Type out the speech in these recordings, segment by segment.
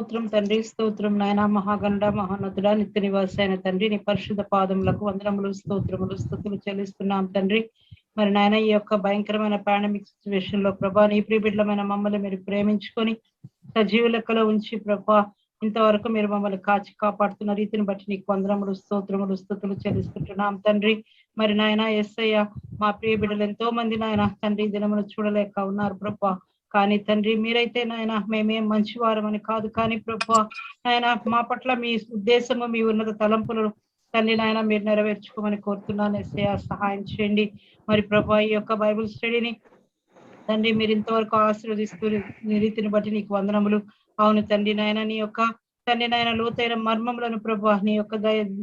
స్తోత్రం తండ్రి, స్తోత్రం నాయన. మహాగండ మహానతుడ నిత్య నివాసి అయిన తండ్రి, నీ పరిశుద్ధ పాదములకు వందనములు, స్తోత్రములు, స్తుతులు చెల్లిస్తున్నాం తండ్రి. మరి నాయన, ఈ యొక్క భయంకరమైన పాండమిక్ సిచ్యువేషన్ లో ప్రభా, నీ ప్రియబిడ్డలమైన మమ్మల్ని మీరు ప్రేమించుకొని సజీవ లెక్కలో ఉంచి ప్రభా, ఇంతవరకు మీరు మమ్మల్ని కాచి కాపాడుతున్న రీతిని బట్టి నీకు వందనములు, స్తోత్రములు, స్తుతులు చెల్లిస్తుంటున్నాం తండ్రి. మరి నాయన యేసయ్య, మా ప్రియ బిడ్డలు ఎంతో మంది నాయన తండ్రి దినమును చూడలేక ఉన్నారు ప్రభా. కానీ తండ్రి, మీరైతే నాయన మేమేం మంచివారమని కాదు, కానీ ప్రభా నాయన మా పట్ల మీ ఉద్దేశము, మీ ఉన్నత తలంపులు తండ్రి నాయన మీరు నెరవేర్చుకోమని కోరుతున్నాను. యేసయ్య సహాయం చేయండి. మరి ప్రభా, ఈ యొక్క బైబిల్ స్టడీని తండ్రి మీరు ఇంతవరకు ఆశీర్వదిస్తూ నీ రీతిని బట్టి నీకు వందనములు. అవును తండ్రి నాయన, నీ యొక్క తండ్రి నాయన లోతైన మర్మములను ప్రభా నీ యొక్క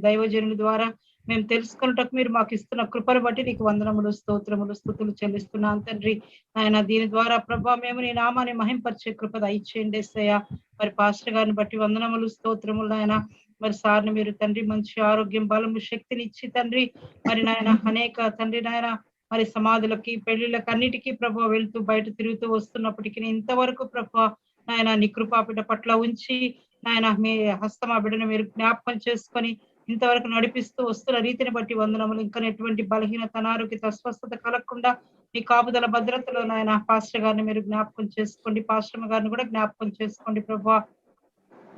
దైవజనుల ద్వారా మేము తెలుసుకున్నటకు మీరు మాకు ఇస్తున్న కృపను బట్టి నీకు వందనములు, స్తోత్రములు, స్తుతులు చెల్లిస్తున్నాను తండ్రి. ఆయన దీని ద్వారా ప్రభా మేము నీ నామాన్ని మహింపరిచే కృప దయచేయండి యేసయ్య. మరి పాస్టర్ గారిని బట్టి వందనములు, స్తోత్రములు నాయన. మరి సార్ని మీరు తండ్రి మంచి ఆరోగ్యం, బలము, శక్తిని ఇచ్చి తండ్రి మరి నాయన అనేక తండ్రి నాయన మరి సమాధులకి, పెళ్లిళ్ళకి అన్నిటికీ ప్రభా వెళ్తూ బయట తిరుగుతూ వస్తున్నప్పటికీ ఇంతవరకు ప్రభా నాయన నీ కృపా బిడ్డ పట్ల ఉంచి నాయన మీ హస్తమా బిడ్డను మీరు జ్ఞాపకం చేసుకొని ఇంతవరకు నడిపిస్తూ వస్తున్న రీతిని బట్టి వందనములు. ఇంకా ఎటువంటి బలహీనత, అనారోగ్యత, అస్వస్థత కలగకుండా మీ కాపుదల భద్రతలో నాయన పాస్టర్ గారిని మీరు జ్ఞాపకం చేసుకోండి, పాస్టర్ గారిని కూడా జ్ఞాపకం చేసుకోండి ప్రభా.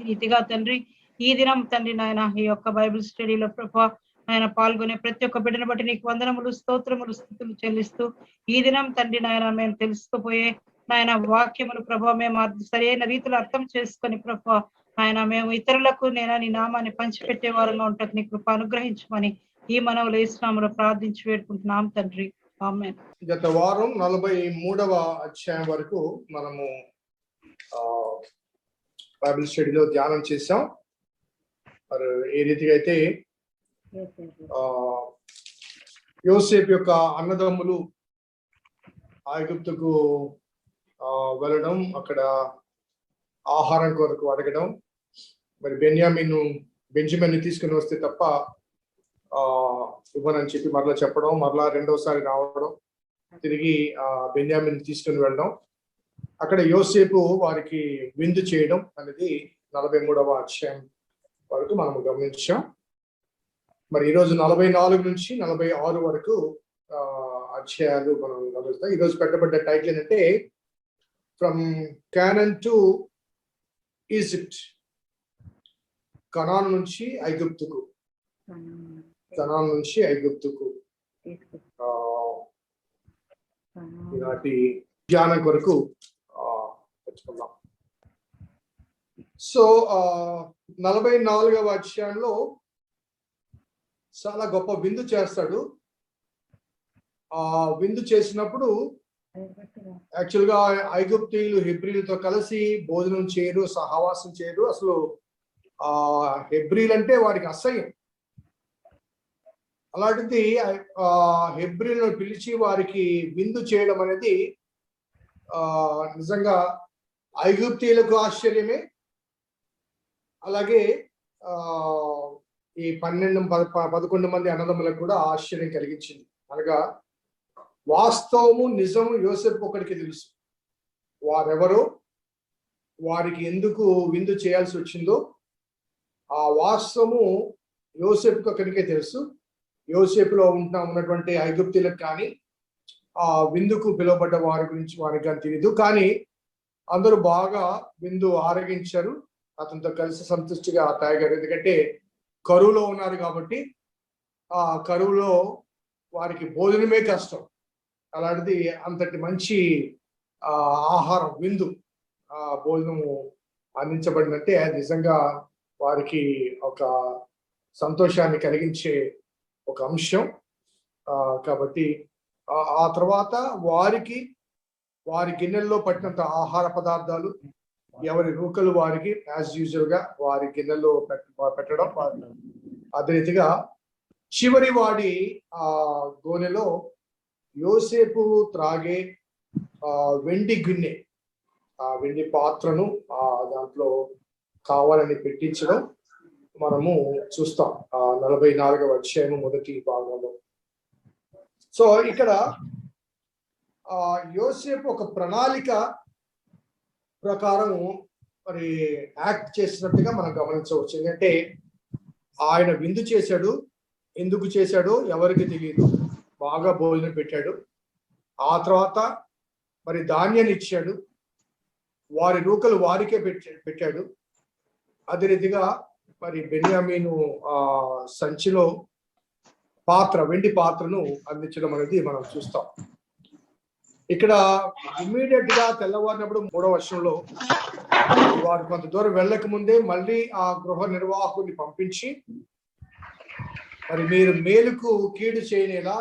ఈ రీతిగా తండ్రి ఈ దినం తండ్రి నాయన ఈ యొక్క బైబిల్ స్టడీలో ప్రభా ఆయన పాల్గొనే ప్రతి ఒక్క బిడ్డను బట్టి నీకు వందనములు, స్తోత్రములు, స్తుతులు చెల్లిస్తూ ఈ దినం తండ్రి నాయన మేము తెలుసుకుపోయే నాయన వాక్యములు ప్రభా మేము సరైన రీతిలో అర్థం చేసుకొని ప్రభా ఆయన మేము ఇతరులకు నేను నీ నామాన్ని పంచిపెట్టే వారంగా ఉంటాకు నీ కృప అనుగ్రహించమని ఈ మనవులు యేసునామములో ప్రార్థించి వేడుకుంటున్నాం తండ్రి, ఆమేన్. గత వారం 43వ అధ్యాయం వరకు మనము బైబిల్ స్టడీలో ధ్యానం చేసాం. మరి ఏ రీతిగా అయితే యోసేపు యొక్క అన్నదమ్ములు ఐగుప్తుకు వెళ్ళడం, అక్కడ ఆహారం కొరకు అడగడం, మరి బెంజమిన్ తీసుకుని వస్తే తప్ప ఇవ్వనని చెప్పి మరలా చెప్పడం, మరలా రెండోసారి రావడం, తిరిగి బెన్యామిన్ తీసుకుని వెళ్ళడం, అక్కడ యోసేపు వారికి విందు చేయడం అనేది 43వ అధ్యాయం వరకు మనం గమనించాం. మరి ఈరోజు 44 నుంచి 46 వరకు అధ్యాయాలు మనం గమనిస్తాం. ఈరోజు పెట్టబడ్డ టైటిల్ ఏంటంటే from Conan to Egypt, Canaan నుంచి ఐగుప్తుకు, కనాన్ నుంచి ఐగుప్తుకు. ఈనాటి ధ్యానం కొరకు తెచ్చుకుందాం. సో 44వ అధ్యాయంలో చాలా గొప్ప విందు చేస్తాడు. ఆ విందు చేసినప్పుడు యాక్చువల్గా ఐగుప్తీయులు హెబ్రీలతో కలిసి భోజనం చేయరు, సహవాసం చేయరు. అసలు హెబ్రీలు అంటే వారికి అసహ్యం. అలాంటిది హెబ్రీలను పిలిచి వారికి విందు చేయడం అనేది నిజంగా ఐగుప్తీయులకు ఆశ్చర్యమే, అలాగే ఈ 11 మంది అన్నదమ్ములకు కూడా ఆశ్చర్యం కలిగించింది. అనగా వాస్తవము, నిజము యోసేపు ఒకడికి తెలుసు. వారెవరో, వారికి ఎందుకు విందు చేయాల్సి వచ్చిందో ఆ వాస్తవము యోసేపుకి ఒకరికే తెలుసు. యోసేపులో ఉన్నటువంటి ఐగుప్తీయులకు కానీ ఆ విందుకు పిలువబడ్డ వారి గురించి వారికి కానీ తెలియదు. కానీ అందరూ బాగా విందు ఆరగించారు, అతనితో కలిసి సంతృష్టిగా తాగారు. ఎందుకంటే కరువులో ఉన్నారు కాబట్టి ఆ కరువులో వారికి భోజనమే కష్టం. అలాంటిది అంతటి మంచి ఆహారం, విందు, భోజనము అందించబడినట్టే నిజంగా వారికి ఒక సంతోషాన్ని కలిగించే ఒక అంశం. కాబట్టి ఆ తర్వాత వారి గిన్నెల్లో పట్టినంత ఆహార పదార్థాలు ఎవరి రూకలు వారికి యాజ్ యూజువల్ గా వారి గిన్నెల్లో పెట్టడం. అదే రీతిగా చివరి వాడి గోనెలో యోసేపు త్రాగే వెండి గిన్నె, ఆ వెండి పాత్రను దాంట్లో కావాలని పెట్టించడం మనము చూస్తాం 44వ అధ్యాయం మొదటి భాగంలో. సో ఇక్కడ యోసేపు ఒక ప్రణాళిక ప్రకారం మరి యాక్ట్ చేసినట్టుగా మనం గమనించవచ్చు. ఎందుకంటే ఆయన విందు చేశాడు, ఎందుకు చేశాడో ఎవరికి తెలియదు. బాగా భోజనం పెట్టాడు, ఆ తర్వాత మరి ధాన్యాన్ని ఇచ్చాడు, వారి రూకలు వారికే పెట్టాడు. అదే రీతిగా మరి బెన్యామీను సంచిలో వెండి పాత్రను అందించడం అనేది మనం చూస్తాం. ఇక్కడ ఇమ్మీడియట్ గా తెల్లవారినప్పుడు 3వ వర్షంలో వారు కొంత దూరం వెళ్ళక ముందే మళ్ళీ ఆ గృహ నిర్వాహకుని పంపించి, మరి మీరు మేలుకు కీడు చేయనేలా,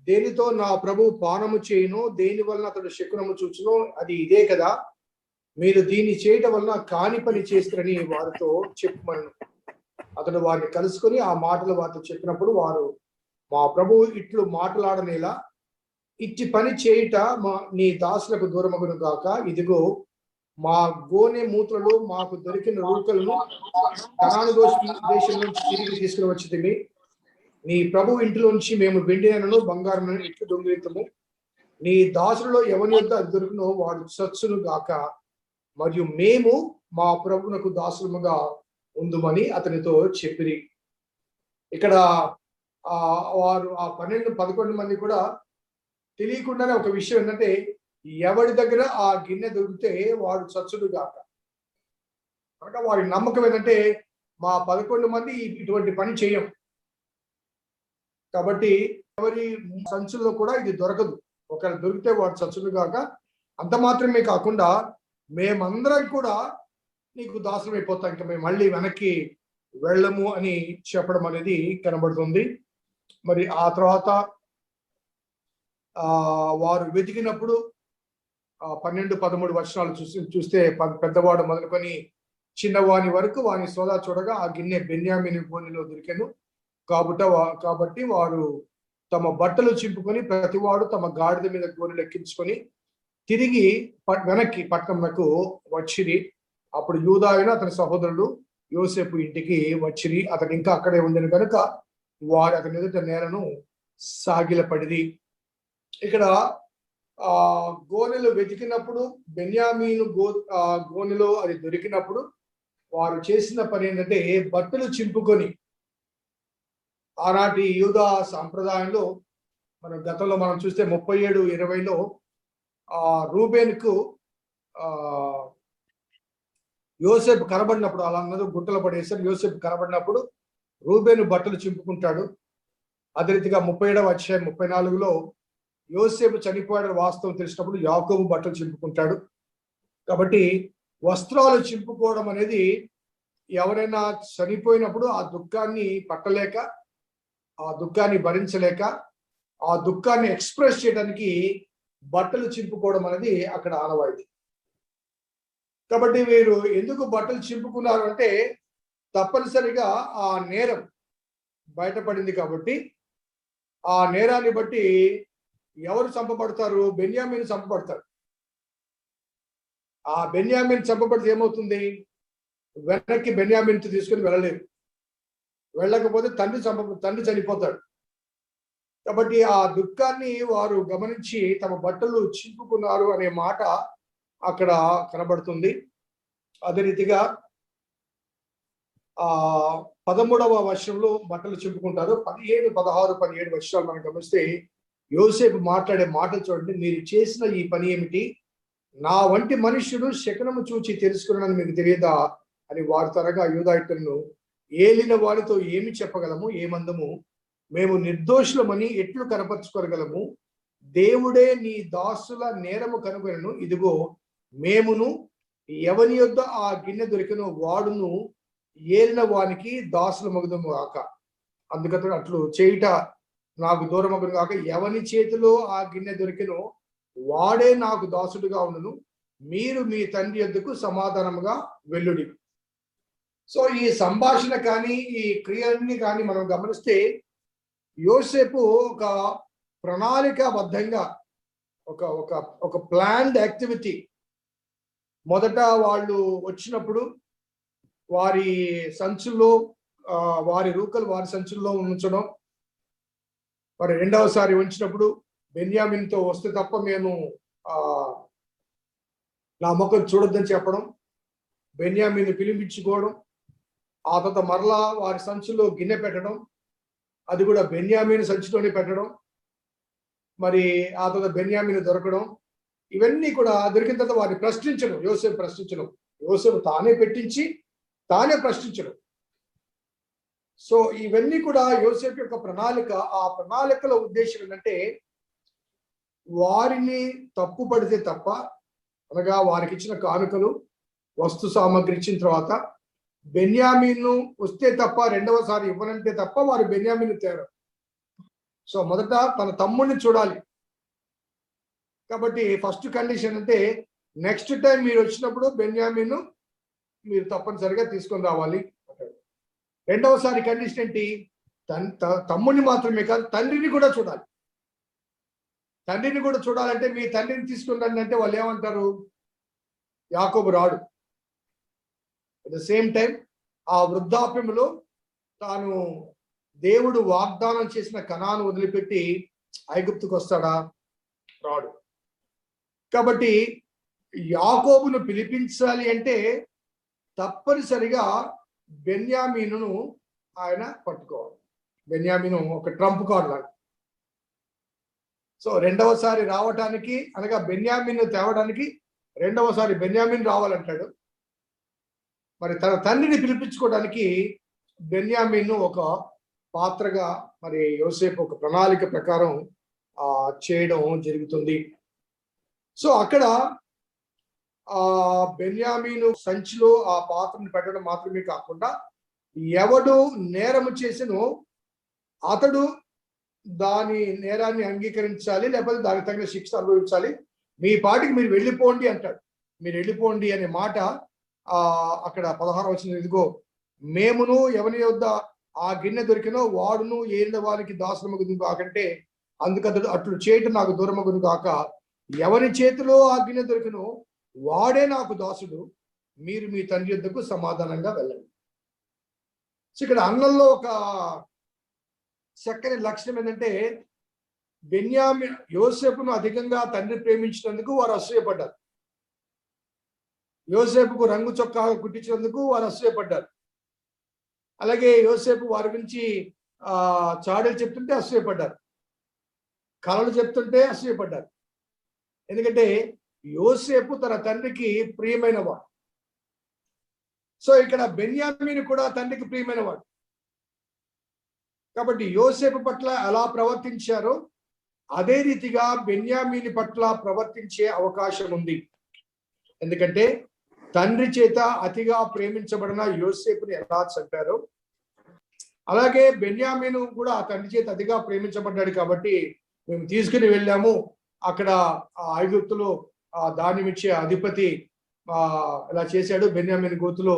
దేనితో నా ప్రభు పానము చేయను, దేని వలన అతడు శకునము చూచును, అది ఇదే కదా, మీరు దీన్ని చేయటం వలన కాని పని చేస్తారని వారితో చెప్పమను. అతడు వారిని కలుసుకొని ఆ మాటలు వారితో చెప్పినప్పుడు వారు, మా ప్రభు ఇట్లు మాట్లాడనేలా, ఇట్టి పని చేయుట నీ దాసులకు దూరమగును గాక. ఇదిగో మా గోనె మూత్రలు మాకు దొరికిన రూకలను కనాను దేశం నుంచి తిరిగి తీసుకుని వచ్చింది. నీ ప్రభు ఇంటిలోంచి మేము వెండినను బంగారం ఇట్లు దొంగిలితము. నీ దాసులలో ఎవరి యొద్ద అది దొరికినో వాడు సత్సును గాక, మరియు మేము మా ప్రభునకు దాసులముగా ఉందుమని అతనితో చెప్పిరి. ఇక్కడ వారు ఆ 11 మంది కూడా తెలియకుండానే ఒక విషయం ఏంటంటే, ఎవరి దగ్గర ఆ గిన్నె దొరికితే వాడు చచ్చుడు గాక. కనుక వారి నమ్మకం ఏంటంటే, మా 11 మంది ఇటువంటి పని చేయం, కాబట్టి ఎవరి సంచుల్లో కూడా ఇది దొరకదు, ఒకవేళ దొరికితే వాడు చచ్చుడు గాక. అంత మాత్రమే కాకుండా మేమందరం కూడా నీకు దాసులం అయిపోతాం, ఇంకా మేము మళ్ళీ వెనక్కి వెళ్ళము అని చెప్పడం అనేది కనబడుతుంది. మరి ఆ తర్వాత వారు వెతికినప్పుడు 12-13 వర్షాలు చూస్తే పెద్దవాడు మొదలుకొని చిన్నవాని వరకు వాని సోదా చూడగా ఆ గిన్నె బెన్యామీను గోనెలో దొరికెను. కాబట్టి వారు తమ బట్టలు చింపుకొని ప్రతివాడు తమ గాడిద మీద గోనెలు ఎక్కించుకొని తిరిగి వెనక్కి పట్టణంకు వచ్చిరి. అప్పుడు యూదాయన అతని సహోదరుడు యోసేపు ఇంటికి వచ్చిరి. అతను ఇంకా అక్కడే ఉండను కనుక వారు అతని ఎదుట నేలను సాగిలపడిది. ఇక్కడ గోనెలు వెతికినప్పుడు బెన్యామీను గోనెలో అది దొరికినప్పుడు వారు చేసిన పని ఏంటంటే, బట్టలు చింపుకొని, ఆనాటి యూదా సాంప్రదాయంలో మనం గతంలో మనం చూస్తే 37:20లో రూబేనుకు యోసేపు కనబడినప్పుడు, అలా అన్నది గుట్టలు పడేశారు, యోసేపు కనబడినప్పుడు రూబేను బట్టలు చింపుకుంటాడు. అదే రీతిగా 37:34లో యోసేపు చనిపోయాడని వాస్తవం తెలిసినప్పుడు యాకోబు బట్టలు చింపుకుంటాడు. కాబట్టి వస్త్రాలు చింపుకోవడం అనేది, ఎవరైనా చనిపోయినప్పుడు ఆ దుఃఖాన్ని పట్టలేక, ఆ దుఃఖాన్ని భరించలేక, ఆ దుఃఖాన్ని ఎక్స్ప్రెస్ చేయడానికి బట్టలు చింపుకోవడం అనేది అక్కడ ఆనవాయితీ. కాబట్టి వీరు ఎందుకు బట్టలు చింపుకున్నారు అంటే, తప్పనిసరిగా ఆ నేరం బయటపడింది కాబట్టి, ఆ నేరాన్ని బట్టి ఎవరు చంపబడతారు? బెన్యామీను చంపబడతారు. ఆ బెన్యామీను చంపబడితే ఏమవుతుంది? వెనక్కి బెన్యామీను తీసుకుని వెళ్ళలేరు, వెళ్ళకపోతే తండ్రి చనిపోతాడు. కాబట్టి ఆ దుఃఖాన్ని వారు గమనించి తమ బట్టలు చింపుకున్నారు అనే మాట అక్కడ కనబడుతుంది. అదే రీతిగా 13వ వర్షంలో బట్టలు చింపుకుంటారు. 15, 16, 17 వర్షాలు మనం గమనిస్తే యోసేపు మాట్లాడే మాటలు చూడండి. మీరు చేసిన ఈ పని ఏమిటి? నా వంటి మనుష్యుడు శకునము చూచి తెలుసుకున్నానని మీకు తెలియదా అని వారు త్వరగా యూదాయితులను, ఏలిన వారితో ఏమి చెప్పగలము? ఏమందము? మేము నిర్దోషులమని ఎట్లు కనపరుచుకోగలము? దేవుడే నీ దాసుల నేరము కనుగొనను. ఇదిగో మేమును ఎవని యొద్ద ఆ గిన్నె దొరికినో వాడును ఏలిన వానికి దాసుల మగుదము కాక. అందుకని అట్లు చేయుట నాకు దూరమగును కాక. ఎవని చేతిలో ఆ గిన్నె దొరికినో వాడే నాకు దాసుడుగా ఉండును. మీరు మీ తండ్రి యొద్దకు సమాధానముగా వెళ్ళుడి. సో ఈ సంభాషణ కానీ, ఈ క్రియలన్నీ కానీ మనం గమనిస్తే, యోసేపు ఒక ప్రణాళికాబద్ధంగా ఒక ప్లాన్డ్ యాక్టివిటీ. మొదట వాళ్ళు వచ్చినప్పుడు వారి సంచుల్లో, వారి రూకలు వారి సంచుల్లో ఉంచడం, మరి రెండవసారి ఉంచినప్పుడు బెన్యామిన్తో వస్తే తప్ప మేము నా ముఖం చూడొద్దని చెప్పడం, బెన్యామీను పిలిపించుకోవడం, ఆ తర్వాత మరలా వారి సంచిలో గిన్నె పెట్టడం, అది కూడా బెన్యామీను సంచిలోనే పెట్టడం, మరి ఆ తర్వాత బెన్యామీను దొరకడం, ఇవన్నీ కూడా దొరికిన తర్వాత వారిని ప్రశ్నించడం, యోసేపు ప్రశ్నించడం, యోసేపు తానే పెట్టించి తానే ప్రశ్నించడం. సో ఇవన్నీ కూడా యోసేపు యొక్క ప్రణాళిక. ఆ ప్రణాళికల ఉద్దేశం ఏంటంటే వారిని తప్పు పడితే తప్ప, అనగా వారికి ఇచ్చిన కానుకలు వస్తు సామాగ్రి ఇచ్చిన తర్వాత బెన్యామీను వస్తే తప్ప, రెండవసారి ఇవ్వనంటే తప్ప వారు బెన్యామీను తేరు. సో మొదట తన తమ్ముడిని చూడాలి. కాబట్టి ఫస్ట్ కండిషన్ అంటే నెక్స్ట్ టైం మీరు వచ్చినప్పుడు బెన్యామీను మీరు తప్పనిసరిగా తీసుకొని రావాలి. రెండవసారి కండిషన్ ఏంటి? తమ్ముడిని మాత్రమే కాదు, తండ్రిని కూడా చూడాలి. తండ్రిని కూడా చూడాలంటే మీ తండ్రిని తీసుకుని రండి అంటే వాళ్ళు ఏమంటారు? యాకోబు రాడు. అట్ ద సేమ్ టైం ఆ వృద్ధాప్యంలో తాను దేవుడు వాగ్దానం చేసిన కనాను వదిలిపెట్టి ఐగుప్తుకు వస్తాడా? రాడు. కాబట్టి యాకోబును పిలిపించాలి అంటే తప్పనిసరిగా బెన్యామీనును ఆయన పట్టుకోవాలి. బెన్యామీను ఒక ట్రంప్ కార్డు లాగా. సో రెండవసారి రావటానికి, అనగా బెన్యామీను తేవడానికి రెండవసారి బెన్యామీన్ రావాలంటాడు. మరి తన తండ్రిని పిలిపించుకోవడానికి బెన్యామీను ఒక పాత్రగా మరి యోసేపు ఒక ప్రణాళిక ప్రకారం చేయడం జరుగుతుంది. సో అక్కడ బెన్యామీను సంచిలో ఆ పాత్రను పెట్టడం మాత్రమే కాకుండా ఎవడు నేరము చేసినో అతడు దాని నేరాన్ని అంగీకరించాలి, లేకపోతే దానికి తగిన శిక్ష అనుభవించాలి. మీ పాటికి మీరు వెళ్ళిపోండి అంటాడు. మీరు వెళ్ళిపోండి అనే మాట అక్కడ 16 వచనం, ఇదిగో మేమును ఎవని యొద్ద ఆ గిన్నె దొరికినో వాడును ఏలిన వారికి దాసులమగును కాకంటే అందుకతడు అట్లు చేయటం నాకు దూరమగును కాక, ఎవరి చేతిలో ఆ గిన్నె దొరికినో వాడే నాకు దాసుడు, మీరు మీ తండ్రి యొద్దకు సమాధానంగా వెళ్ళండి. సో ఇక్కడ అన్నంలో ఒక చక్కని లక్షణం ఏంటంటే బెన్యామీను యోసేపును అధికంగా తండ్రి ప్రేమించినందుకు వారు అసూయపడ్డారు. యోసేపుకు రంగు చొక్కా కుట్టించినందుకు వారు అసూయపడ్డారు. అలాగే యోసేపు వారి గురించి చాడీలు చెప్తుంటే అసూయపడ్డారు, కళలు చెప్తుంటే అసూయపడ్డారు. ఎందుకంటే యోసేపు తన తండ్రికి ప్రియమైన వాడు. సో ఇక్కడ బెన్యామీను కూడా తండ్రికి ప్రియమైన వాడు. కాబట్టి యోసేపు పట్ల ఎలా ప్రవర్తించారో అదే రీతిగా బెన్యామీను పట్ల ప్రవర్తించే అవకాశం ఉంది. ఎందుకంటే తండ్రి చేత అతిగా ప్రేమించబడిన యోసేపుని ఎలా చంపారో అలాగే బెన్యామీను కూడా ఆ తండ్రి చేత అతిగా ప్రేమించబడ్డాడు. కాబట్టి మేము తీసుకుని వెళ్ళాము, అక్కడ ఐగుప్తులో ధాన్యం ఇచ్చే అధిపతి ఇలా చేశాడు, బెన్యామీను గోతులో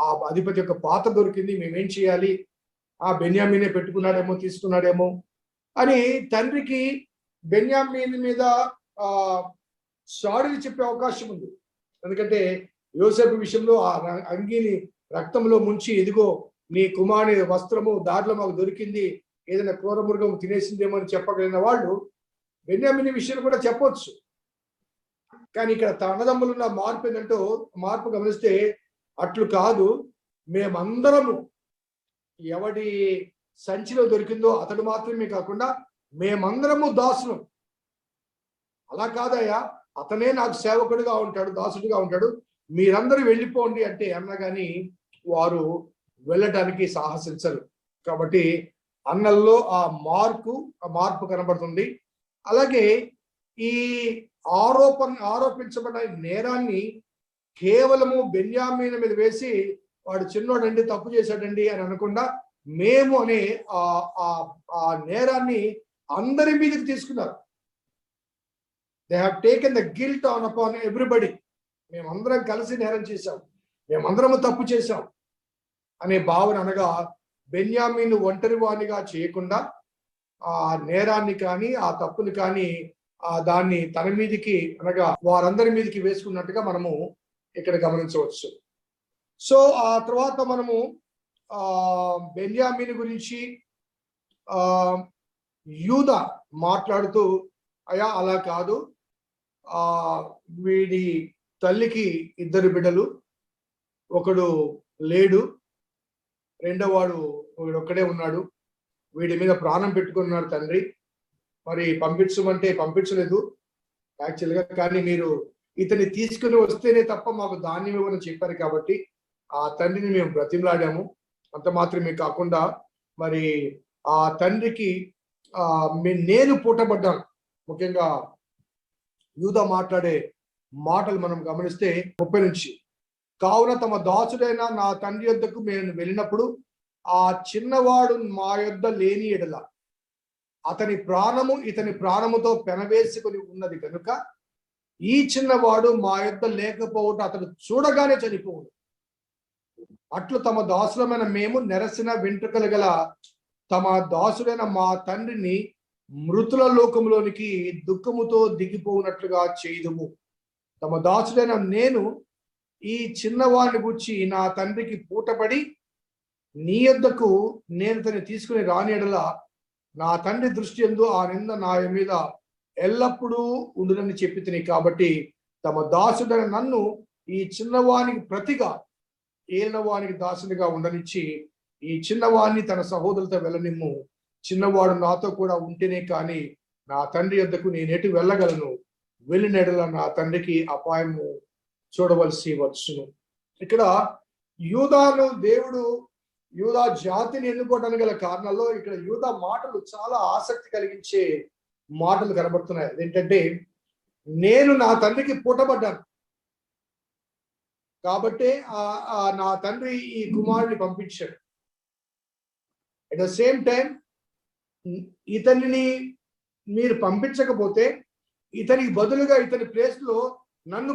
ఆ అధిపతి యొక్క పాత్ర దొరికింది, మేమేం చేయాలి, ఆ బెన్యామీనే పెట్టుకున్నాడేమో తీసుకున్నాడేమో అని తండ్రికి బెన్యామీను మీద సాడీలు చెప్పే అవకాశం ఉంది. ఎందుకంటే యోసేపు విషయంలో ఆ అంగీని రక్తంలో ముంచి, ఇదిగో నీ కుమారుని వస్త్రము దారిలో మాకు దొరికింది, ఏదైనా క్రూర మృగం తినేసిందేమో అని చెప్పగలిగిన వాళ్ళు బెన్యామీను విషయంలో కూడా చెప్పొచ్చు. కానీ ఇక్కడ తన అన్నదమ్ములున్న మార్పు ఏంటంటూ మార్పు గమనిస్తే అట్లు కాదు, మేమందరము ఎవడి సంచిలో దొరికిందో అతడు మాత్రమే కాకుండా మేమందరము దాసులు. అలా కాదయ్యా, అతనే నాకు సేవకుడిగా ఉంటాడు, దాసుడిగా ఉంటాడు, మీరందరూ వెళ్ళిపోండి అంటే అన్నా కానీ వారు వెళ్ళటానికి సాహసించరు. కాబట్టి అన్నల్లో ఆ మార్పు కనబడుతుంది. అలాగే ఈ ఆరోపించబడిన నేరాన్ని కేవలము బెన్యామీను మీద వేసి వాడు చిన్నోడండి, తప్పు చేశాడండి అని అనకుండా మేము అనే ఆ నేరాన్ని అందరి మీదకి తీసుకున్నారు. They have taken the guilt on upon everybody. మేమందరం కలిసి నేరం చేశాం, మేమందరము తప్పు చేశాం అనే భావన, అనగా బెన్యామీను ఒంటరి వాణిగా చేయకుండా ఆ నేరాన్ని కానీ ఆ తప్పుని కానీ దాన్ని తన మీదికి, అనగా వారందరి మీదకి వేసుకున్నట్టుగా మనము ఇక్కడ గమనించవచ్చు. సో ఆ తర్వాత మనము బెన్యామీను గురించి యూదా మాట్లాడుతూ, అయ్యా అలా కాదు, వీడి తల్లికి 2 బిడ్డలు, ఒకడు లేడు, రెండో వాడు ఒక్కడే ఉన్నాడు, వీడి మీద ప్రాణం పెట్టుకున్నాడు తండ్రి, మరి పంపించమంటే పంపించలేదు యాక్చువల్గా, కానీ మీరు ఇతన్ని తీసుకుని వస్తేనే తప్ప మాకు ధాన్యం ఇవ్వని చెప్పారు కాబట్టి ఆ తండ్రిని మేము బ్రతిమలాడాము. అంత మాత్రమే కాకుండా మరి ఆ తండ్రికి నేను పూటబడ్డాను. ముఖ్యంగా యూదా మాట్లాడే మాటలు మనం గమనిస్తే 30 నుంచి, కావున తమ దాసుడైన నా తండ్రి యొద్దకు మేము వెళ్ళినప్పుడు ఆ చిన్నవాడు మా యొద్ద లేని ఎడల అతని ప్రాణము ఇతని ప్రాణముతో పెనవేసుకుని ఉన్నది కనుక ఈ చిన్నవాడు మా యొద్ద లేకపోవటం అతడు చూడగానే చనిపోవును. అట్లు తమ దాసులమైన మేము నెరసిన వెంట్రుకలు గల తమ దాసుడైన మా తండ్రిని మృతుల లోకంలోనికి దుఃఖముతో దిగిపోవునట్లుగా చేయుదుము. తమ దాసుడైన నేను ఈ చిన్నవాడిని గురించి నా తండ్రికి పూటపడి నీ యొద్దకు నేను తను తీసుకుని రాని ఎడల నా తండ్రి దృష్టి యందు ఆ నింద నా మీద ఎల్లప్పుడూ ఉండునని చెప్పి తిని, కాబట్టి తమ దాసుడైన నన్ను ఈ చిన్నవానికి ప్రతిగా ఏలినవానికి దాసునిగా ఉండనిచ్చి ఈ చిన్నవాడిని తన సహోదరులతో వెళ్ళనిమ్ము. చిన్నవాడు నాతో కూడా ఉంటేనే కానీ నా తండ్రి యొద్దకు నేనేటు వెళ్ళగలను, వెళ్ళినడల నా తండ్రికి అపాయము చూడవలసి వచ్చును. ఇక్కడ యూదాను దేవుడు యూదా జాతిని ఎన్నుకోవడానికి గల కారణాల్లో ఇక్కడ యూదా మాటలు చాలా ఆసక్తి కలిగించే మాటలు కనబడుతున్నాయి. ఏంటంటే, నేను నా తండ్రికి పుట్టబడ్డాను కాబట్టి నా తండ్రి ఈ కుమారుని పంపించాడు. అట్ ద సేమ్ టైం ఇతనిని మీరు పంపించకపోతే ఇతనికి బదులుగా ఇతని ప్లేస్ లో నన్ను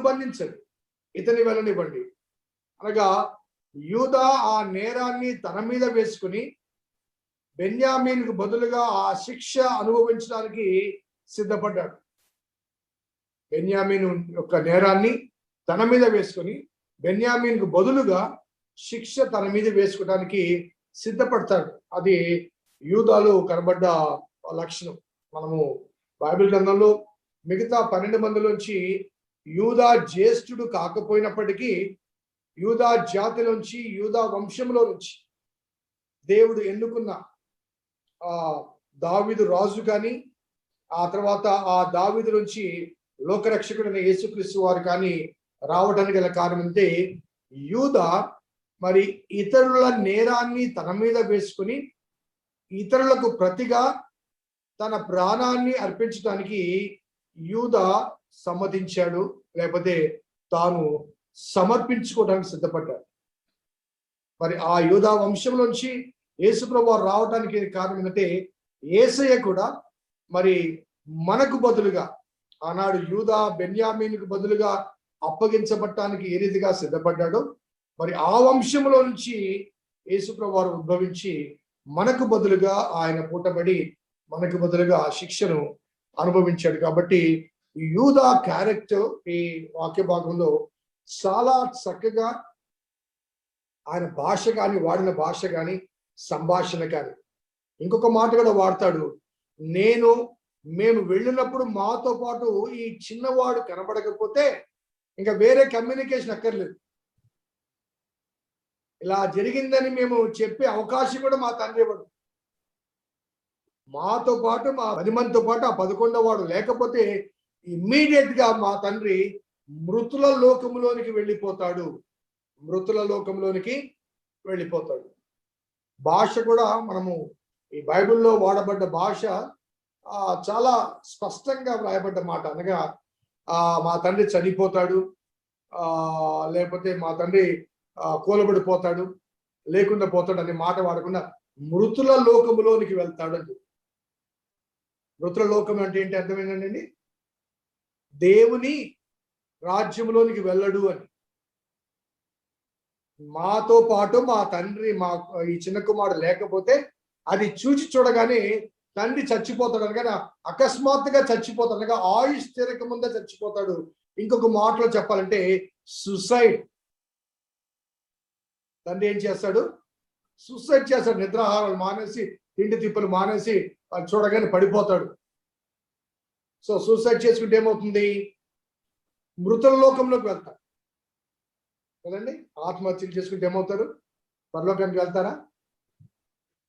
బంధించండి, ఇతని వెళ్ళనివ్వండి. అనగా యూదా ఆ నేరాన్ని తన మీద వేసుకుని బెన్యామీనుకు బదులుగా ఆ శిక్ష అనుభవించడానికి సిద్ధపడ్డాడు. బెన్యామీను యొక్క నేరాన్ని తన మీద వేసుకొని బెన్యామీనుకు బదులుగా శిక్ష తన మీద వేసుకోవడానికి సిద్ధపడతాడు. అది యూదాలో కనబడ్డ లక్షణం. మనము బైబిల్ గ్రంథంలో మిగతా 12 మందిలోంచి యూదా జ్యేష్ఠుడు కాకపోయినప్పటికీ యూదా జాతిలోంచి యూదా వంశంలో నుంచి దేవుడు ఎన్నుకున్న దావీదు రాజు కానీ ఆ తర్వాత ఆ దావీదు నుంచి లోకరక్షకుడైన యేసుక్రీస్తు వారు కానీ రావడానికి గల కారణం అంటే యూదా మరి ఇతరుల నేరాన్ని తన మీద వేసుకుని ఇతరులకు ప్రతిగా తన ప్రాణాన్ని అర్పించడానికి యూదా సమ్మతించాడు, లేకపోతే తాను సమర్పించుకోవడానికి సిద్ధపడ్డాడు. మరి ఆ యూదా వంశంలోంచి యేసుప్రభువు వారు రావడానికి కారణం ఏంటంటే యేసయ్య కూడా మరి మనకు బదులుగా ఆనాడు యూదా బెన్యామీనుకు బదులుగా అప్పగించబడటానికి ఏ రీతిగా సిద్ధపడ్డాడో మరి ఆ వంశంలో నుంచి యేసుప్రభువు వారు ఉద్భవించి మనకు బదులుగా ఆయన పూటబడి మనకు బదులుగా ఆ శిక్షను అనుభవించాడు. కాబట్టి యూదా క్యారెక్టర్ ఈ వాక్య భాగంలో చాలా చక్కగా ఆయన భాష కానీ వాడిన భాష కానీ సంభాషణ కానీ ఇంకొక మాట కూడా వాడతాడు. మేము వెళ్ళినప్పుడు మాతో పాటు ఈ చిన్నవాడు కనబడకపోతే ఇంకా వేరే కమ్యూనికేషన్ అక్కర్లేదు, ఇలా జరిగిందని మేము చెప్పే అవకాశం కూడా మా తండ్రి ఇవ్వడు. మాతో పాటు మా 10 మందితో పాటు ఆ 11వ వాడు లేకపోతే ఇమ్మీడియట్ గా మా తండ్రి మృతుల లోకంలోనికి వెళ్ళిపోతాడు. భాష కూడా మనము ఈ బైబిల్లో వాడబడ్డ భాష చాలా స్పష్టంగా వ్రాయబడ్డ మాట. అనగా మా తండ్రి చనిపోతాడు, లేకపోతే మా తండ్రి కూలబడిపోతాడు, లేకుండా పోతాడు అనే మాట వాడకుండా మృతుల లోకములోనికి వెళ్తాడు అని. మృతుల లోకం అంటే ఏంటి అర్థం ఏంటండి? దేవుని రాజ్యంలోనికి వెళ్ళడు అని. మాతో పాటు మా తండ్రి ఈ చిన్న కుమారుడు లేకపోతే అది చూడగానే తండ్రి చచ్చిపోతాడు అనగా అకస్మాత్తుగా చచ్చిపోతాడు అనగా ఆయుష్ తీరక ముందే చచ్చిపోతాడు. ఇంకొక మాటలో చెప్పాలంటే సూసైడ్. తండ్రి ఏం చేస్తాడు? సూసైడ్ చేస్తాడు. నిద్రాహారాలు మానేసి తిండి తిప్పలు మానేసి చూడగానే పడిపోతాడు. సో సూసైడ్ చేసుకుంటే ఏమవుతుంది? మృతుల లోకంలోకి వెళ్తాడు. కదండి. ఆత్మహత్యలు చేసుకుంటే ఏమవుతారు? పరలోకానికి వెళ్తారా?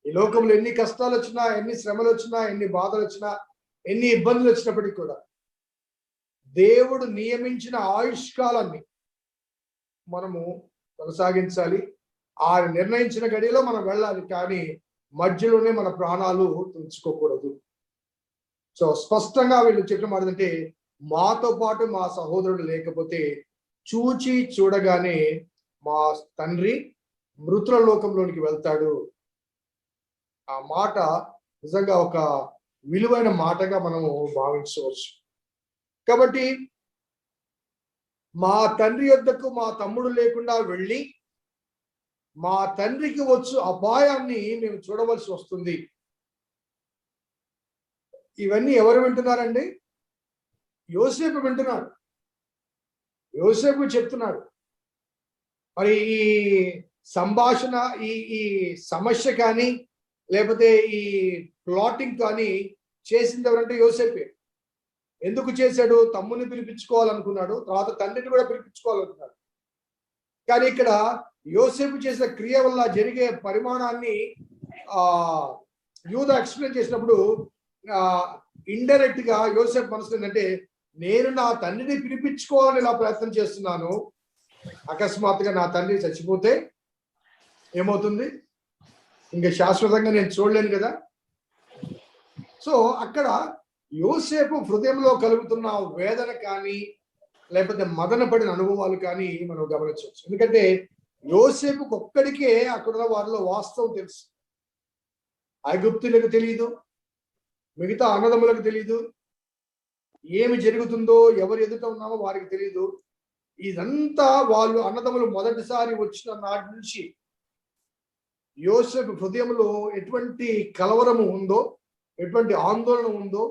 ఈ లోకంలో ఎన్ని కష్టాలు వచ్చినా, ఎన్ని శ్రమలు వచ్చినా, ఎన్ని బాధలు వచ్చినా, ఎన్ని ఇబ్బందులు వచ్చినప్పటికీ కూడా దేవుడు నియమించిన ఆయుష్కాలాన్ని మనము కొనసాగించాలి. ఆ నిర్ణయించిన గడిలో మనం వెళ్ళాలి, కానీ మధ్యలోనే మన ప్రాణాలు తుంచుకోకూడదు. సో స్పష్టంగా వీళ్ళు చెప్పిన మాట ఏంటంటే, మాతో పాటు మా సహోదరుడు లేకపోతే చూచి చూడగానే మా తండ్రి మృతుల లోకంలోనికి వెళ్తాడు. ఆ మాట నిజంగా ఒక విలువైన మాటగా మనము భావించవచ్చు. కాబట్టి మా తండ్రి యొద్దకు మా తమ్ముడు లేకుండా వెళ్ళి మా తండ్రికి వచ్చు అపాయాన్ని మేము చూడవలసి వస్తుంది. ఇవన్నీ ఎవరు వింటున్నారండి? యోసేపు వింటున్నాడు. యోసేపు చెప్తున్నాడు. మరి ఈ సంభాషణ, ఈ సమస్య కానీ లేకపోతే ఈ ప్లాటింగ్ కానీ చేసింది ఎవరంటే యోసేపే. ఎందుకు చేశాడు? తమ్ముని పిలిపించుకోవాలనుకున్నాడు, తర్వాత తండ్రిని కూడా పిలిపించుకోవాలనుకున్నాడు. కానీ ఇక్కడ యోసేపు చేసిన క్రియ వల్ల జరిగే పరిమాణాన్ని యూదా ఎక్స్ప్లెయిన్ చేసినప్పుడు ఇండైరెక్ట్ గా యోసేపు మనసు ఏంటంటే, నేను నా తండ్రిని పిలిపించుకోవాలని ఇలా ప్రయత్నం చేస్తున్నాను, అకస్మాత్తుగా నా తండ్రి చచ్చిపోతే ఏమవుతుంది? ఇంకా శాశ్వతంగా నేను చూడలేను కదా. సో అక్కడ యోసేపు హృదయంలో కలుగుతున్న వేదన కానీ లేకపోతే మదన పడిన అనుభవాలు కానీ మనం గమనించవచ్చు. ఎందుకంటే యోసేపుకు ఒక్కడికే అక్కడున్న వారిలో వాస్తవం తెలుసు. ఐగుప్తులకు తెలియదు, మిగతా అన్నదమ్ములకు తెలియదు, ఏమి జరుగుతుందో ఎవరు ఎదుట ఉన్నామో వారికి తెలియదు. ఇదంతా వాళ్ళు అన్నదమ్ములు మొదటిసారి వచ్చిన నాటి నుంచి యోసేపు హృదయంలో ఎటువంటి కలవరము ఉందో, ఎటువంటి ఆందోళన ఉందో,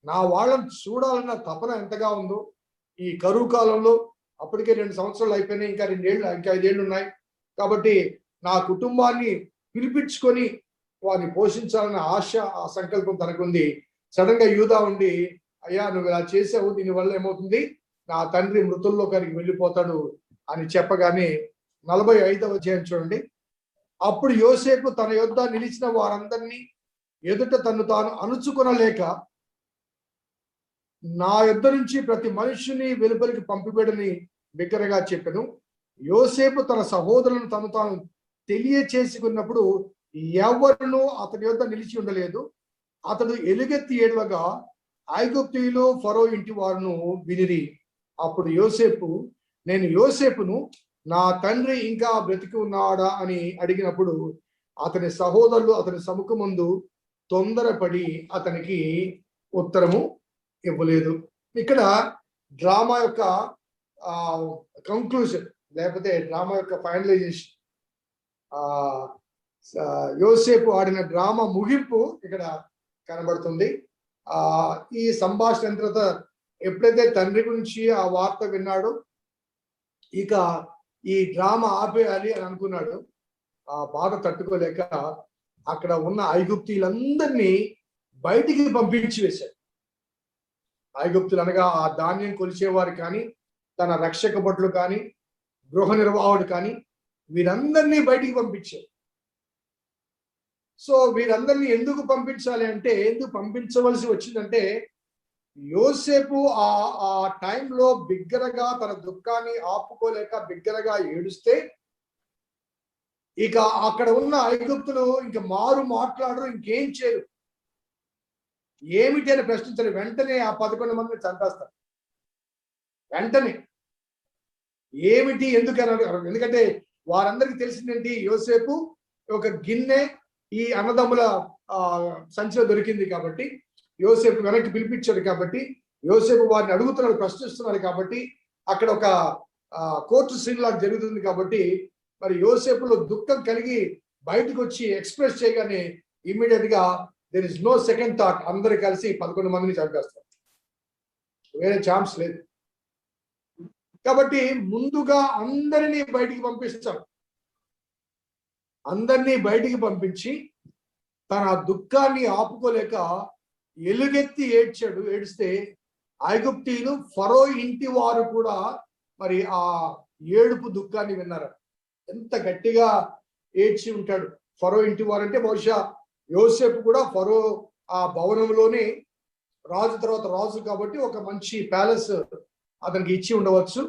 నా వాళ్ళని చూడాలన్న తపన ఎంతగా ఉందో. ఈ కరువు కాలంలో అప్పటికే 2 సంవత్సరాలు అయిపోయినాయి, ఇంకా 5 ఏళ్ళు ఉన్నాయి. కాబట్టి నా కుటుంబాన్ని పిలిపించుకొని వారిని పోషించాలన్న ఆశ, ఆ సంకల్పం తనకుంది. సడన్ గా యూదా ఉండి, అయ్యా నువ్వు ఇలా చేసావు, దీనివల్ల ఏమవుతుంది, నా తండ్రి మృతుల్లోకానికి వెళ్ళిపోతాడు అని చెప్పగానే 45వ అధ్యాయం చూడండి. అప్పుడు యోసేపు తన యొద్ద నిలిచిన వారందరినీ ఎదుట తను తాను అణుచుకొనలేక నా యొద్ద నుంచి ప్రతి మనుషుని వెలుపలికి పంపిబడని బిగ్గరగా చెప్పెను. యోసేపు తన సహోదరులను తను తాను తెలియచేసుకున్నప్పుడు ఎవరునూ అతని యొద్ద నిలిచి ఉండలేదు. అతడు ఎలుగెత్తి ఏడవగా ఐగుప్తీయులు ఫరో ఇంటి వారును వినిరి. అప్పుడు యోసేపు, నేను యోసేపును, నా తండ్రి ఇంకా బ్రతికి ఉన్నాడా అని అడిగినప్పుడు అతని సహోదరులు అతని సముఖమందు తొందరపడి అతనికి ఉత్తరము ఇవ్వలేదు. ఇక్కడ డ్రామా యొక్క కంక్లూజన్ లేకపోతే డ్రామా యొక్క ఫైనలైజేషన్, యోసేపు ఆడిన డ్రామా ముగింపు ఇక్కడ కనబడుతుంది. ఈ సంభాషణ తర్వాత ఎప్పుడైతే తండ్రి గురించి ఆ వార్త విన్నాడో ఇక ఈ డ్రామా ఆపేయాలి అని అనుకున్నాడు. ఆ బాధ తట్టుకోలేక అక్కడ ఉన్న ఐగుప్తీయులందరినీ బయటికి పంపించి వేశాడు. ఐగుప్తులు అనగా ఆ ధాన్యం కొలిచేవారు కానీ, తన రక్షక భటులు కానీ, గృహ నిర్వాహకుడు కానీ, వీరందరినీ బయటికి పంపించారు. సో వీరందరినీ ఎందుకు పంపించాలి అంటే, ఎందుకు పంపించవలసి వచ్చిందంటే, యోసేపు ఆ టైంలో బిగ్గరగా తన దుఃఖాన్ని ఆపుకోలేక బిగ్గరగా ఏడుస్తే ఇక అక్కడ ఉన్న ఐగుప్తులు ఇంక మారు మాట్లాడరు, ఇంకేం చేయరు. ఏమిటి అని ప్రశ్నించారు. వెంటనే ఆ 11 మందిని చంపేస్తారు. వెంటనే ఏమిటి ఎందుకు అన్నారు? ఎందుకంటే వారందరికీ తెలిసిందేంటి, యోసేపు ఒక గిన్నె ఈ అన్నదమ్ముల సంచిలో దొరికింది కాబట్టి, యోసేపు వెనక్కి పిలిపించాడు కాబట్టి, యోసేపు వారిని అడుగుతున్నాడు, ప్రశ్నిస్తున్నాడు కాబట్టి, అక్కడ ఒక కోర్టు సీన్ లాగా జరుగుతుంది కాబట్టి, మరి యోసేపులో దుఃఖం కలిగి బయటకు వచ్చి ఎక్స్ప్రెస్ చేయగానే ఇమ్మీడియట్ గా there is no second thought, అందరు కలిసి 11 మందిని చంపేస్తారు. వేరే ఛాన్స్ లేదు. కాబట్టి ముందుగా అందరినీ బయటికి పంపిస్తాడు. అందరినీ బయటికి పంపించి తన దుఃఖాన్ని ఆపుకోలేక ఎలుగెత్తి ఏడ్చాడు. ఏడిస్తే ఐగుప్తీయులు ఫరో ఇంటి వారు కూడా మరి ఆ ఏడుపు దుఃఖాన్ని విన్నారు. ఎంత గట్టిగా ఏడ్చి ఉంటాడు. ఫరో ఇంటి వారంటే బహుశా యోసేపు కూడా ఫరో ఆ భవనంలోనే రాజు తర్వాత రాజు కాబట్టి ఒక మంచి ప్యాలెస్ అతనికి ఇచ్చి ఉండవచ్చు.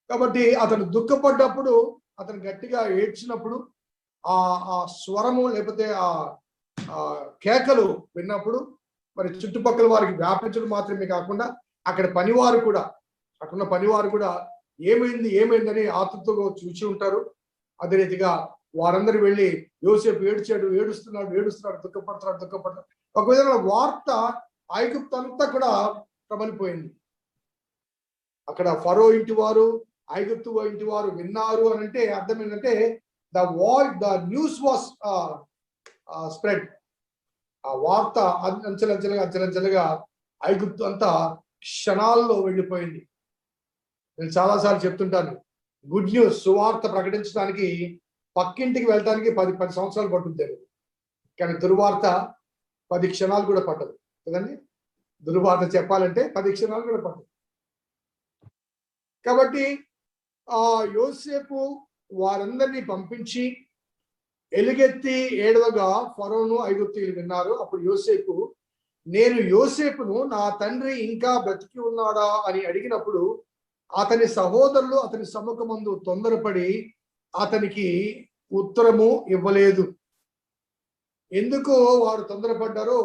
కాబట్టి అతను దుఃఖపడ్డప్పుడు, అతను గట్టిగా ఏడ్చినప్పుడు ఆ స్వరము లేకపోతే ఆ కేకలు విన్నప్పుడు మరి చుట్టుపక్కల వారికి వ్యాపించడం మాత్రమే కాకుండా అక్కడ పనివారు కూడా, అక్కడున్న పనివారు కూడా ఏమైందని ఆతృతగా చూసి ఉంటారు. అదే రీతిగా వారందరూ వెళ్ళి యోసేపు ఏడుస్తున్నాడు, దుఃఖపడుతున్నాడు. ఒక విధంగా వార్త ఐగుప్తు అంతా కూడా ప్రబలిపోయింది. అక్కడ ఫరో ఇంటి వారు, ఐగుప్తు ఇంటి వారు విన్నారు అని అంటే అర్థం ఏంటంటే ద న్యూస్ వాస్ స్ప్రెడ్. ఆ వార్త అంచెలంచెలుగా ఐగుప్తు అంతా క్షణాల్లో వెళ్ళిపోయింది. నేను చాలాసార్లు చెప్తుంటాను, గుడ్ న్యూస్ సువార్త ప్రకటించడానికి పక్కింటికి వెళ్ళడానికి 10 సంవత్సరాలు పట్టుద్ది, కానీ దుర్వార్త 10 క్షణాలు కూడా పట్టదు కదండి. దుర్వార్త చెప్పాలంటే 10 క్షణాలు కూడా పట్టదు. కాబట్టి ఆ యోసేపు వారందరినీ పంపించి ఎలుగెత్తి ఏడవగా ఫరోను ఐగుప్తీయులు విన్నారు. అప్పుడు యోసేపు, నేను యోసేపును నా తండ్రి ఇంకా బ్రతికి ఉన్నాడా అని అడిగినప్పుడు అతని సహోదరులు అతని సముఖమందు తొందరపడి అతనికి ఉత్తరము ఇవ్వలేదు. ఎందుకు వారు తొందరపడ్డారో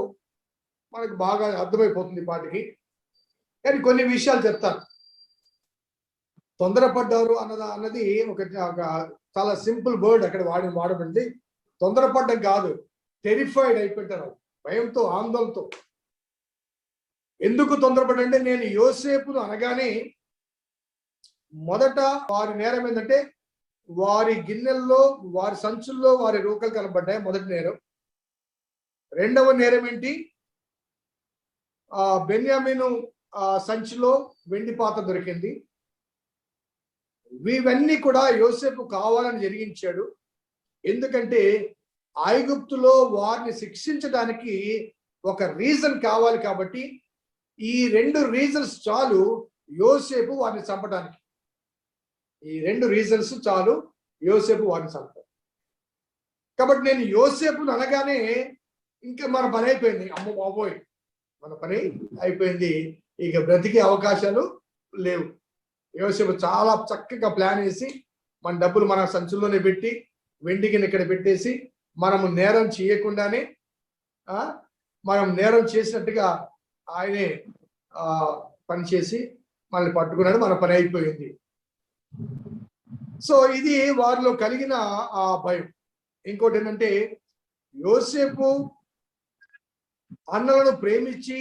మనకు బాగా అర్థమైపోతుంది పాటికి. కానీ కొన్ని విషయాలు చెప్తాను. తొందరపడ్డారు అన్నది ఒక చాలా సింపుల్ వర్డ్ అక్కడ వాడబండి. తొందరపడ్డం కాదు, టెరిఫైడ్ అయిపోతారు, భయంతో, ఆందోళనతో. ఎందుకు తొందరపడ్డంటే, నేను యోసేపును అనగానే మొదట వారి నేరం ఏంటంటే వారి గిన్నెల్లో, వారి సంచుల్లో వారి రూకలు కనబడ్డాయి, మొదటి నేరం. రెండవ నేరం ఏంటి, బెన్యామీను సంచిలో వెండి పాత్ర దొరికింది. ఇవన్నీ కూడా యోసేపు కావాలని జరిగించాడు. ఎందుకంటే ఐగుప్తులో వారిని శిక్షించడానికి ఒక రీజన్ కావాలి కాబట్టి ఈ 2 రీజన్స్ చాలు యోసేపు వారిని చంపడానికి. ఈ 2 రీజన్స్ చాలు యోసేపు వారిని చంపడానికి. కాబట్టి నేను యోసేపును అనగానే ఇంకా మన పని అయిపోయింది. అమ్మ బాబోయ్, మన పని అయిపోయింది, ఇక బ్రతికే అవకాశాలు లేవు. యోసేపు చాలా చక్కగా ప్లాన్ వేసి మన డబ్బులు మన సంచుల్లోనే పెట్టి వెండికి ఇక్కడ పెట్టేసి మనము నేరం చేయకుండానే మనం నేరం చేసినట్టుగా ఆయనే పనిచేసి మనల్ని పట్టుకున్నాడు, మన పని అయిపోయింది. సో ఇది వారిలో కలిగిన ఆ భయం. ఇంకోటి ఏంటంటే యోసేపు అన్నలను ప్రేమించి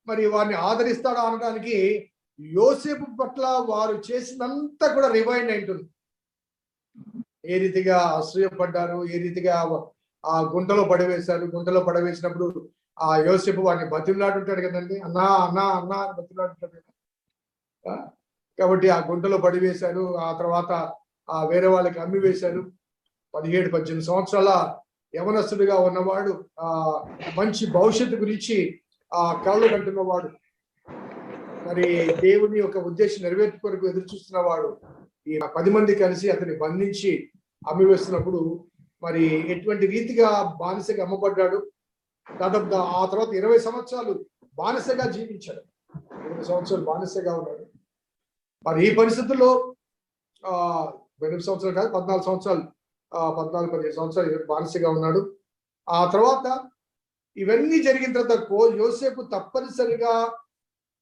మరి వారిని ఆదరిస్తాడా అనడానికి యోసేపు పట్ల వారు చేసినంతా కూడా రివైండ్ అయింటుంది. ఏ రీతిగా అసూయపడ్డారు, ఏ రీతిగా ఆ గుంటలో పడవేసినప్పుడు ఆ యోసేపు వాడిని బతిమలాడుంటాడు కదండి, అన్నా అన్నా అన్నా అని బతిమలాడుంటాడు కదా. కాబట్టి ఆ గుంటలో పడివేశారు. ఆ తర్వాత వేరే వాళ్ళకి అమ్మి వేశారు. 17-18 సంవత్సరాల యవనస్తుడిగా ఉన్నవాడు, మంచి భవిష్యత్తు గురించి కలలు కంటున్నవాడు, మరి దేవుని యొక్క ఉద్దేశం నెరవేర్పు కొరకు ఎదురు చూస్తున్నవాడు, ఈ 10 మంది కలిసి అతన్ని బంధించి అమ్మివేస్తున్నప్పుడు మరి ఎటువంటి రీతిగా బానిసగా అమ్మబడ్డాడు. దాదాపు ఆ తర్వాత 20 సంవత్సరాలు బానిసగా జీవించాడు. 20 సంవత్సరాలు బానిసగా ఉన్నాడు. మరి ఈ పరిస్థితుల్లో 8 సంవత్సరాలు కాదు, 14 సంవత్సరాలు, 14-15 సంవత్సరాలు బానిసగా ఉన్నాడు. ఆ తర్వాత ఇవన్నీ జరిగిన తర్వాత యోసేపు తప్పనిసరిగా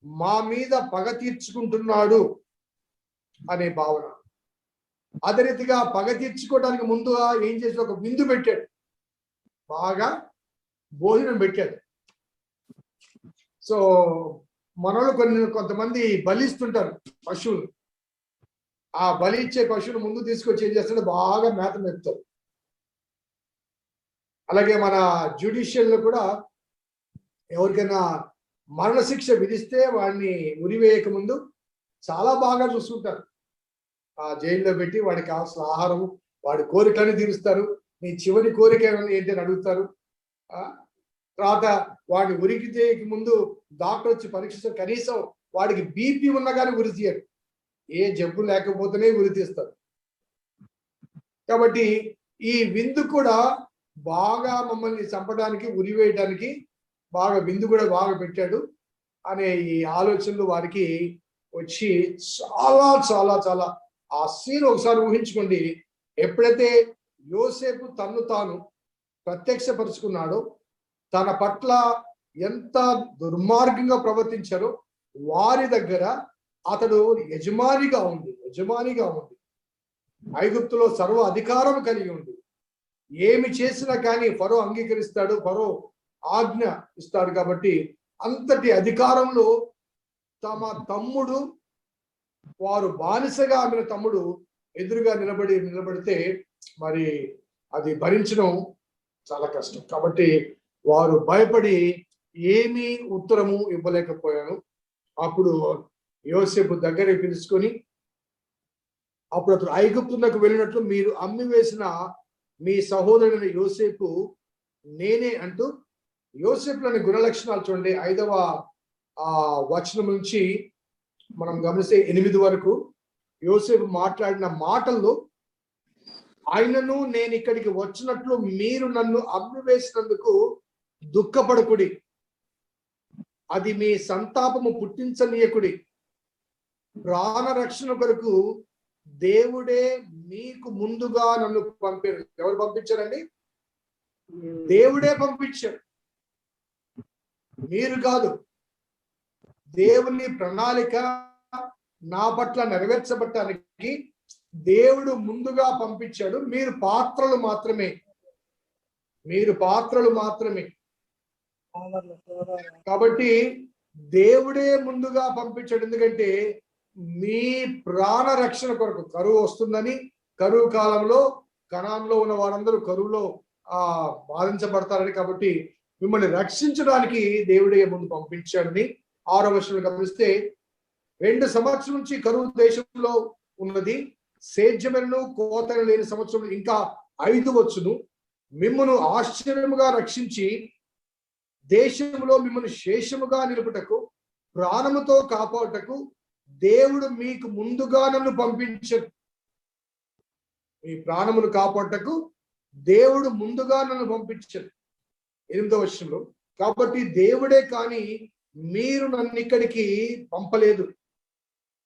మా మీద పగ తీర్చుకుంటున్నాడు అనే భావన. అదే రీతిగా పగ తీర్చుకోవడానికి ముందుగా ఏం చేసి ఒక విందు పెట్టాడు, బాగా భోజనం పెట్టాడు. సో మనలో కొంతమంది బలిస్తుంటారు పశువులు. ఆ బలి ఇచ్చే పశువులు ముందు తీసుకొచ్చి ఏం చేస్తాడు, బాగా మేత మెప్తారు. అలాగే మన జ్యుడిషియల్లో కూడా ఎవరికైనా మరణశిక్ష విధిస్తే వాడిని ఉరివేయక ముందు చాలా బాగా చూసుకుంటారు. ఆ జైల్లో పెట్టి వాడికి కావాల్సిన ఆహారం, వాడి కోరికలని తీరుస్తారు. నీ చివరి కోరిక ఏంటి అని అడుగుతారు. తర్వాత వాడిని ఉరికి చేయక ముందు డాక్టర్ వచ్చి పరీక్షిస్తారు. కనీసం వాడికి బీపీ ఉన్నా కానీ ఉరి తీయరు. ఏ జబ్బు లేకపోతేనే ఉరి తీస్తారు. కాబట్టి ఈ విందు కూడా బాగా మమ్మల్ని చంపడానికి, ఉరి వేయడానికి బాగా విందు కూడా బాగా పెట్టాడు అనే ఈ ఆలోచనలు వారికి వచ్చి చాలా చాలా చాలా ఆ సీన్ ఒకసారి ఊహించుకోండి. ఎప్పుడైతే యోసేపు తన్ను తాను ప్రత్యక్షపరుచుకున్నాడో, తన పట్ల ఎంత దుర్మార్గంగా ప్రవర్తించారో వారి దగ్గర అతడు యజమానిగా ఉంది. ఐగుప్తులో సర్వ అధికారం కలిగి ఉంది. ఏమి చేసినా కానీ ఫరో అంగీకరిస్తాడు, ఫరో ఆజ్ఞ ఇస్తాడు. కాబట్టి అంతటి అధికారంలో తమ తమ్ముడు, వారు బానిసగా ఆమె తమ్ముడు ఎదురుగా నిలబడితే మరి అది భరించడం చాలా కష్టం. కాబట్టి వారు భయపడి ఏమీ ఉత్తరము ఇవ్వలేకపోయాను. అప్పుడు యోసేపు దగ్గరికి పిలుచుకొని, అప్పుడు అతడు ఐగుప్తునకు వెళ్ళినట్లు మీరు అమ్మి వేసిన మీ సహోదరుడైన యోసేపు నేనే అంటూ, యోసేపులోని గుణలక్షణాలు చూడండి. 5వ వచనం నుంచి మనం గమనిస్తే 8 వరకు యోసేపు మాట్లాడిన మాటల్లో, ఆయనను నేను ఇక్కడికి వచ్చినట్లు మీరు నన్ను అమ్మి వేసినందుకు దుఃఖపడకుడి, అది మీ సంతాపము పుట్టించనీయకుడి, ప్రాణ రక్షణ కొరకు దేవుడే మీకు ముందుగా నన్ను పంపారు. ఎవరు పంపించారండి? దేవుడే పంపించారు, మీరు కాదు. దేవుని ప్రణాళిక నా పట్ల నెరవేర్చబడటానికి దేవుడు ముందుగా పంపించాడు. మీరు పాత్రలు మాత్రమే. కాబట్టి దేవుడే ముందుగా పంపించాడు. ఎందుకంటే మీ ప్రాణ రక్షణ కొరకు. కరువు వస్తుందని, కరువు కాలంలో కనాన్లో ఉన్న వారందరూ కరువులో బాధించబడతారని, కాబట్టి మిమ్మల్ని రక్షించడానికి దేవుడే ముందు పంపించాడని 6వ వచనం గమనిస్తే, 2 సంవత్సరం నుంచి కరువు దేశంలో ఉన్నది, సేద్యములను కోతలు లేని సంవత్సరం ఇంకా 5 వచ్చును. మిమ్మల్ని ఆశ్చర్యముగా రక్షించి దేశంలో మిమ్మల్ని శేషముగా నిలుపుటకు, ప్రాణముతో కాపాడుటకు దేవుడు మీకు ముందుగా నన్ను పంపించాడు. మీ ప్రాణమును కాపాడుటకు దేవుడు ముందుగా నన్ను పంపించాడు. 8వ వచనంలో, కాబట్టి దేవుడే కానీ మీరు నన్ను ఇక్కడికి పంపలేదు.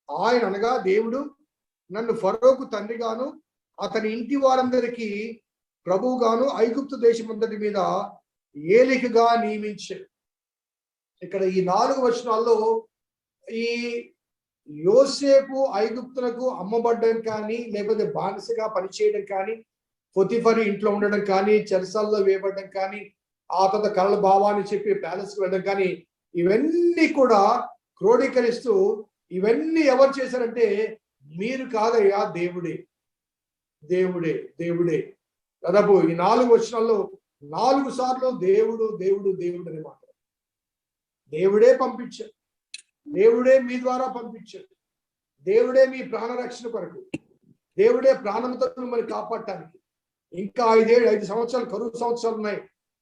ఆయన అనగా దేవుడు నన్ను ఫరోకు తండ్రిగాను అతని ఇంటి వారందరికీ ప్రభువుగాను ఐగుప్తు దేశమంతటి మీద ఏలికగా నియమించాడు. ఇక్కడ ఈ 4 వచనాల్లో ఈ యోసేపు ఐగుప్తులకు అమ్మబడ్డం కానీ, లేకపోతే బానిసగా పనిచేయడం కానీ, పొతిఫరు ఇంట్లో ఉండడం కానీ, చెరసాల్లో వేయబడ్డం కానీ, ఆ తర్వాత కళ్ళ భావాన్ని చెప్పి ప్యాలెస్కి వెళ్ళడం కానీ, ఇవన్నీ కూడా క్రోడీకరిస్తూ, ఇవన్నీ ఎవరు చేశారంటే మీరు కాదయ్యా, దేవుడే. దాదాపు ఈ 4 వచనాల్లో 4 సార్లు దేవుడు అని మాట. దేవుడే పంపించాడు, దేవుడే మీ ద్వారా పంపించాడు, దేవుడే మీ ప్రాణ రక్షణ కొరకు, దేవుడే ప్రాణంతో మిమ్మల్ని కాపాడటానికి. ఇంకా 5 సంవత్సరాలు కరువు సంవత్సరాలు ఉన్నాయి.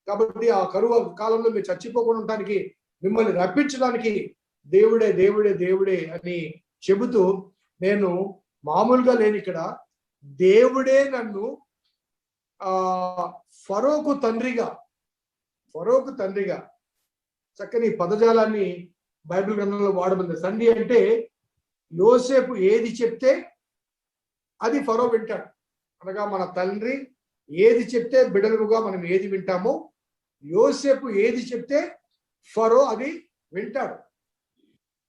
కాబట్టి ఆ కరువు కాలంలో మీరు చచ్చిపోకుండా ఉండటానికి, మిమ్మల్ని రప్పించడానికి దేవుడే అని చెబుతూ, నేను మామూలుగా లేని ఇక్కడ, దేవుడే నన్ను ఫరోకు తండ్రిగా చక్కని పదజాలాన్ని బైబిల్ గ్రంథంలో వాడమంది. తండ్రి అంటే యోసేపు ఏది చెప్తే అది ఫరో వింటాడు. అనగా మన తండ్రి ఏది చెప్తే బిడలుగా మనం ఏది వింటామో, యోసేపు ఏది చెప్తే ఫరో అది వింటాడు.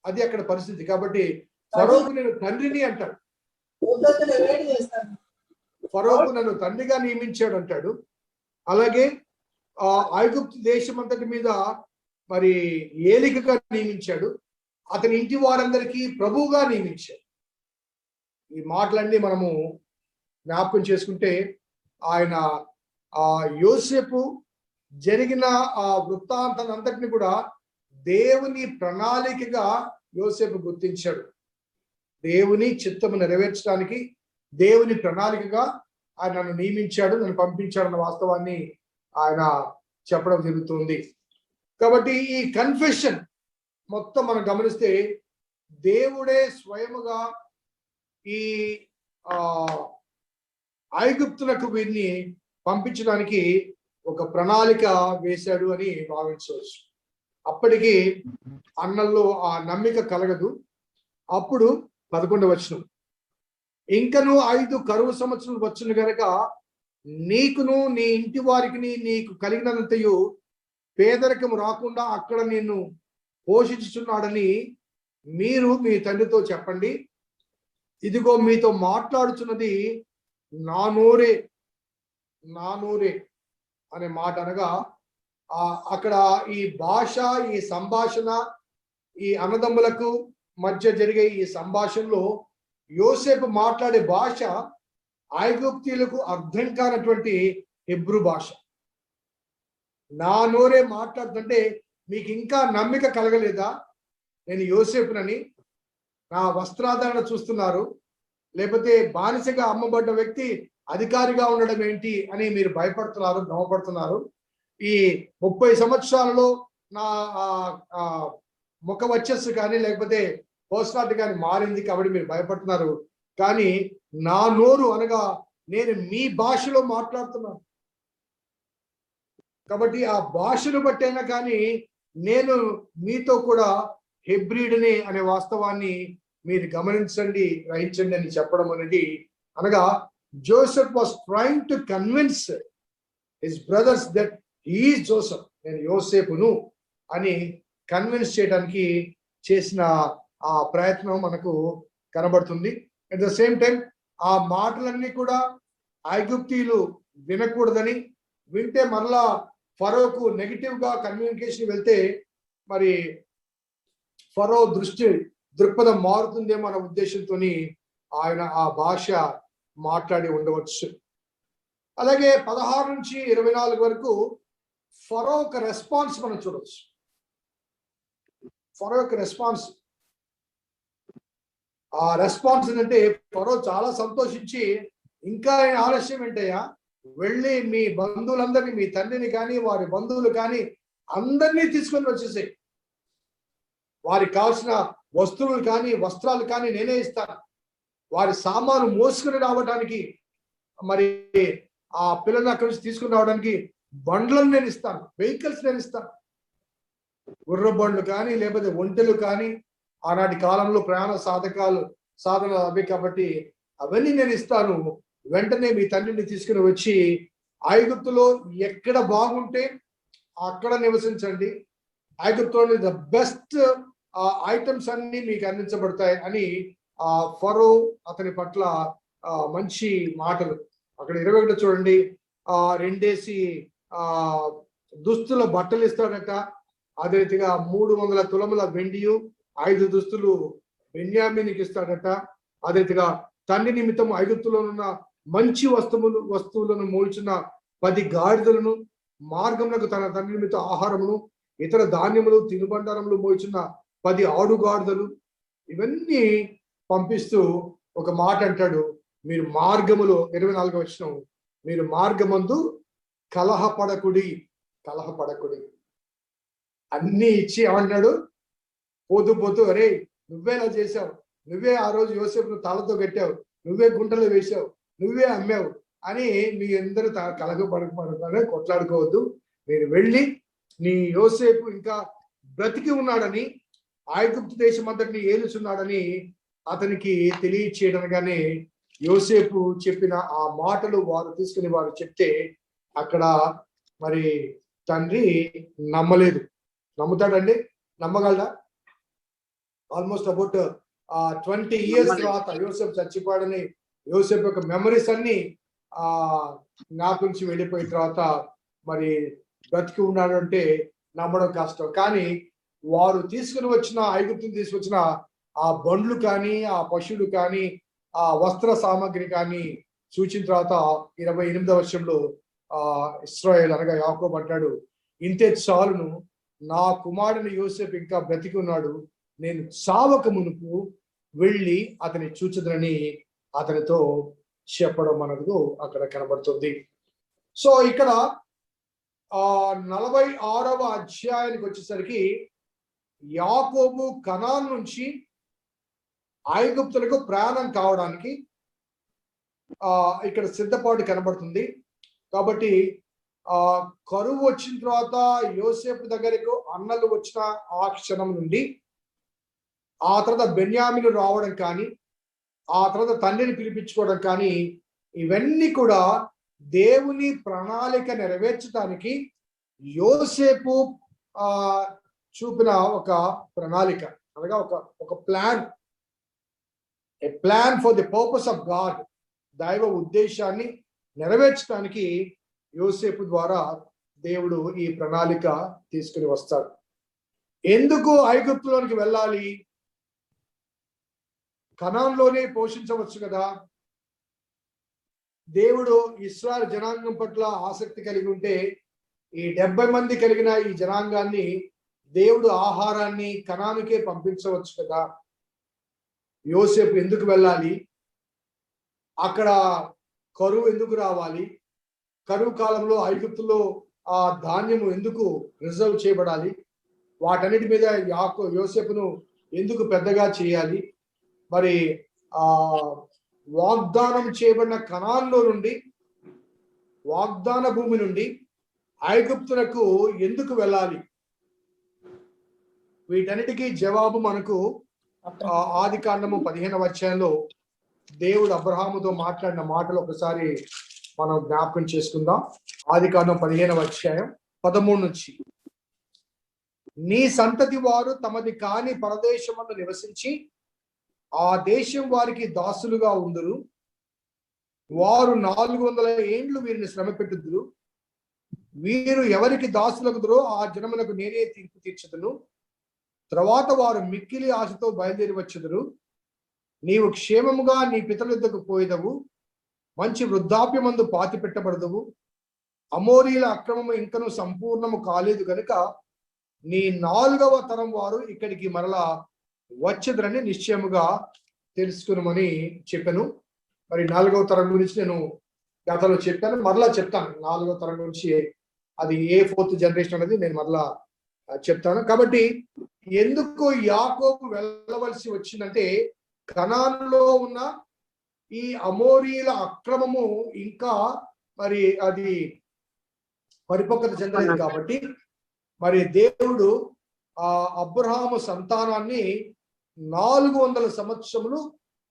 అది అక్కడ పరిస్థితి. కాబట్టి ఫరోకు నేను తండ్రిని అంటాడు, ఫరోకు నన్ను తండ్రిగా నియమించాడు అంటాడు. అలాగే ఐగుప్తు దేశం అంతటి మీద మరి ఏలికగా నియమించాడు, అతని ఇంటి వారందరికీ ప్రభువుగా నియమించాడు. ఈ మాటలన్నీ మనము జ్ఞాపకం చేసుకుంటే, ఆయన యోసేపు జరిగిన ఆ వృత్తాంతాన్ని అంతటిని కూడా దేవుని ప్రణాళికగా యోసేపు గుర్తించాడు. దేవుని చిత్తము నెరవేర్చడానికి దేవుని ప్రణాళికగా ఆయన నన్ను నియమించాడు, నన్ను పంపించాడన్న వాస్తవాన్ని ఆయన చెప్పడం జరుగుతుంది. కాబట్టి ఈ కన్ఫెషన్ మొత్తం మనం గమనిస్తే, దేవుడే స్వయముగా ఈ ఐగుప్తులకు వీరిని పంపించడానికి ఒక ప్రణాళిక వేశాడు అని భావించవచ్చు. అప్పటికి అన్నల్లో ఆ నమ్మిక కలగదు. అప్పుడు 11వ వచనం, ఇంకను 5 కరువు సంవత్సరాలు వచ్చును గనక నీకును నీ ఇంటి వారికి నీకు కలిగినంతయు పేదరికం రాకుండా అక్కడ నిన్ను పోషించుచున్నాడని మీరు మీ తండ్రితో చెప్పండి. ఇదిగో మీతో మాట్లాడుచున్నది నా నోరే అనే మాట అనగా అక్కడ ఈ భాష, ఈ సంభాషణ, ఈ అన్నదమ్ములకు మధ్య జరిగే ఈ సంభాషణలో యోసేపు మాట్లాడే భాష ఐగుప్తీయులకు అర్థం కానటువంటి హెబ్రూ భాష. నా నోరే మాట్లాడుతుంటే మీకు ఇంకా నమ్మిక కలగలేదా? నేను యోసేపునని, నా వస్త్రాధారణ చూస్తున్నారు, లేకపోతే బానిసగా అమ్మబడ్డ వ్యక్తి అధికారిగా ఉండడం ఏంటి అని మీరు భయపడుతున్నారు, భ్రమపడుతున్నారు. ఈ 30 సంవత్సరాలలో నా ముఖ వచ్చస్సు కానీ లేకపోతే పర్సనాలిటీ కానీ మారింది కాబట్టి మీరు భయపడుతున్నారు. కానీ నా నోరు అనగా నేను మీ భాషలో మాట్లాడుతున్నాను కాబట్టి ఆ భాషను బట్టైనా కానీ నేను మీతో కూడా హెబ్రీడ్ని అనే వాస్తవాన్ని మీరు గమనించండి, గ్రహించండి అని చెప్పడం అనేది అనగా Joseph was trying to convince his brothers that he is Joseph, నేను యోసేపును అని కన్విన్స్ చేయడానికి చేసిన ఆ ప్రయత్నం మనకు కనబడుతుంది. అట్ ద సేమ్ టైం ఆ మాటలన్నీ కూడా ఐగుప్తీయులు వినకూడదని, వింటే మరలా ఫరోకు నెగిటివ్ గా కమ్యూనికేషన్ వెళ్తే మరి ఫరో దృక్పథం మారుతుందేమో అన్న ఉద్దేశంతో ఆయన ఆ భాష మాట్లాడి ఉండవచ్చు. అలాగే 16 నుంచి 24 వరకు ఫరో ఒక రెస్పాన్స్ మనం చూడవచ్చు. ఫరో యొక్క రెస్పాన్స్, ఆ రెస్పాన్స్ ఏంటంటే ఫరో చాలా సంతోషించి, ఇంకా ఆలస్యం ఏంటయ్యా, వెళ్ళి మీ బంధువులందరినీ, మీ తండ్రిని కానీ వారి బంధువులు కానీ అందరినీ తీసుకొని వచ్చేసాయి, వారికి కావాల్సిన వస్తువులు కానీ వస్త్రాలు కానీ నేనే ఇస్తాను, వారి సామాను మోసుకుని రావడానికి మరి ఆ పిల్లల్ని అక్కడి నుంచి తీసుకుని రావడానికి బండ్లను నేను ఇస్తాను, వెహికల్స్ నేను ఇస్తాను, గుర్ర బండ్లు కానీ లేకపోతే ఒంటెలు కానీ, ఆనాటి కాలంలో ప్రయాణ సాధనలు అవి కాబట్టి అవన్నీ నేను ఇస్తాను. వెంటనే మీ తండ్రిని తీసుకుని వచ్చి ఐగుప్తులో ఎక్కడ బాగుంటే అక్కడ నివసించండి, ఐగుప్తులోని ద బెస్ట్ ఐటమ్స్ అన్ని మీకు అందించబడతాయి అని ఆ ఫరో అతని పట్ల మంచి మాటలు. అక్కడ 21 చూడండి, 2 దుస్తుల బట్టలు ఇస్తాడట, అదే రీతిగా 300 తులముల వెండియు 5 దుస్తులు బెన్యామీనికి ఇస్తాడట, అదే రీతిగా తండ్రి నిమిత్తం ఐగుప్తులో ఉన్న మంచి వస్తువులను మోల్చిన 10 గాడిదలను, మార్గమునకు తన తండ్రి నిమిత్తం ఆహారమును, ఇతర ధాన్యములు తినుబండారములు మోల్చిన 10 ఆడుగాడిదలు, ఇవన్నీ పంపిస్తూ ఒక మాట అంటాడు, మీరు మార్గములో 24వ వచనం, మీరు మార్గమందు కలహపడకుడి అన్ని ఇచ్చి ఏమన్నాడు, పోతూ అరే నువ్వేలా చేసావు, నువ్వే ఆ రోజు యోసేపును తాళతో కట్టావు, నువ్వే గుంటలు వేసావు, నువ్వే అమ్మావు అని మీ అందరూ కలగపడకూడదు, కొట్లాడుకోవద్దు, మీరు వెళ్ళి నీ యోసేపు ఇంకా బ్రతికి ఉన్నాడని, ఐగుప్తు దేశం అంతటిని ఏలుచున్నాడని అతనికి తెలియచేయడంగానే యోసేపు చెప్పిన ఆ మాటలు వారు తీసుకుని వారు చెప్తే అక్కడ మరి తండ్రి నమ్మలేదు. నమ్ముతాడండి? నమ్మగలడా? ఆల్మోస్ట్ అబౌట్ 20 years తర్వాత యోసేపు చచ్చిపోయాడని యోసేపు యొక్క మెమరీస్ అన్ని నాకు నుంచి వెళ్ళిపోయిన తర్వాత మరి బ్రతికి ఉన్నాడు అంటే నమ్మడం కష్టం. కానీ వారు తీసుకుని వచ్చిన ఐగుప్తుని తీసుకొచ్చిన ఆ బండ్లు కానీ, ఆ పశువులు కానీ, ఆ వస్త్ర సామాగ్రి కానీ చూచిన తర్వాత 28వ వర్షంలో ఇశ్రాయేల్ అనగా యాకోబు అంటాడు, ఇంతే చాలును, నా కుమారుని యోసేపు ఇంకా బ్రతికి ఉన్నాడు, నేను చావక మునుపు వెళ్ళి అతని చూచుదనని అతనితో చెప్పడం మనకు అక్కడ కనబడుతుంది. సో ఇక్కడ 46వ అధ్యాయానికి వచ్చేసరికి యాకోబు కనాన్ నుంచి ఐగుప్తులకు ప్రయాణం కావడానికి ఇక్కడ సిద్ధపాటు కనబడుతుంది. కాబట్టి కరువు వచ్చిన తర్వాత యోసేపు దగ్గరకు అన్నలు వచ్చిన ఆ క్షణం నుండి ఆ తర్వాత బెన్యామీను రావడం కానీ, ఆ తర్వాత తండ్రిని పిలిపించుకోవడం కానీ, ఇవన్నీ కూడా దేవుని ప్రణాళిక నెరవేర్చడానికి యోసేపు చూపిన ఒక ప్రణాళిక, అనగా ఒక plan, A plan for the purpose of God. దైవ ఉద్దేశాన్ని నెరవేర్చడానికి యోసేపు ద్వారా దేవుడు ఈ ప్రణాళిక తీసుకుని వస్తాడు. ఎందుకు ఐగుప్తులోనికి వెళ్ళాలి? కనాన్లోనే పోషించవచ్చు కదా. దేవుడు ఇశ్రాయేలు జనాంగం పట్ల ఆసక్తి కలిగి ఉంటే ఈ 70 మంది కలిగిన ఈ జనాంగాన్ని దేవుడు ఆహారాన్ని కనానుకే పంపించవచ్చు కదా. యోసేపు ఎందుకు వెళ్ళాలి? అక్కడ కరువు ఎందుకు రావాలి? కరువు కాలంలో ఐగుప్తులో ఆ ధాన్యము ఎందుకు రిజర్వ్ చేయబడాలి? వాటన్నిటి మీద యోసేపును ఎందుకు పెద్దగా చేయాలి? మరి వాగ్దానం చేయబడిన కనాన్లో నుండి, వాగ్దాన భూమి నుండి ఐగుప్తులకు ఎందుకు వెళ్ళాలి? వీటన్నిటికీ జవాబు మనకు ఆదికాండము 15వ అధ్యాయంలో దేవుడు అబ్రహాముతో మాట్లాడిన మాటలు ఒకసారి మనం జ్ఞాపకం చేసుకుందాం. ఆదికాండం 15వ అధ్యాయం 13 నుంచి. నీ సంతతి వారు తమది కాని పరదేశమందు నివసించి ఆ దేశం వారికి దాసులుగా ఉందురు. వారు 400 ఏండ్లు వీరిని శ్రమ పెట్టుదురు. వీరు ఎవరికి దాసులగుదురో ఆ జనమునకు నేనే తీర్పు తీర్చుదును. తర్వాత వారు మిక్కిలి ఆశతో బయలుదేరి వచ్చుదురు. నీవు క్షేమముగా నీ పితరుల యొద్దకు పోయేదవు. మంచి వృద్ధాప్యమందు పాతి పెట్టబడదువు. అమోరీల అక్రమము ఇంకను సంపూర్ణము కాలేదు కనుక నీ 4వ తరం వారు ఇక్కడికి మరలా వచ్చేదరని నిశ్చయముగా తెలుసుకునమని చెప్పాను. మరి 4వ తరం గురించి నేను గతంలో చెప్పాను, మరలా చెప్తాను. 4వ తరం గురించి అది ఏ 4th జనరేషన్ అనేది నేను మరలా చెప్తాను. కాబట్టి ఎందుకు యాకోబు వెళ్ళవలసి వచ్చిందంటే, కనానులో ఉన్న ఈ అమోరీల అక్రమము ఇంకా మరి అది పరిపక్వత చెందలేదు. కాబట్టి మరి దేవుడు ఆ అబ్రహాము సంతానాన్ని 400 సంవత్సరములు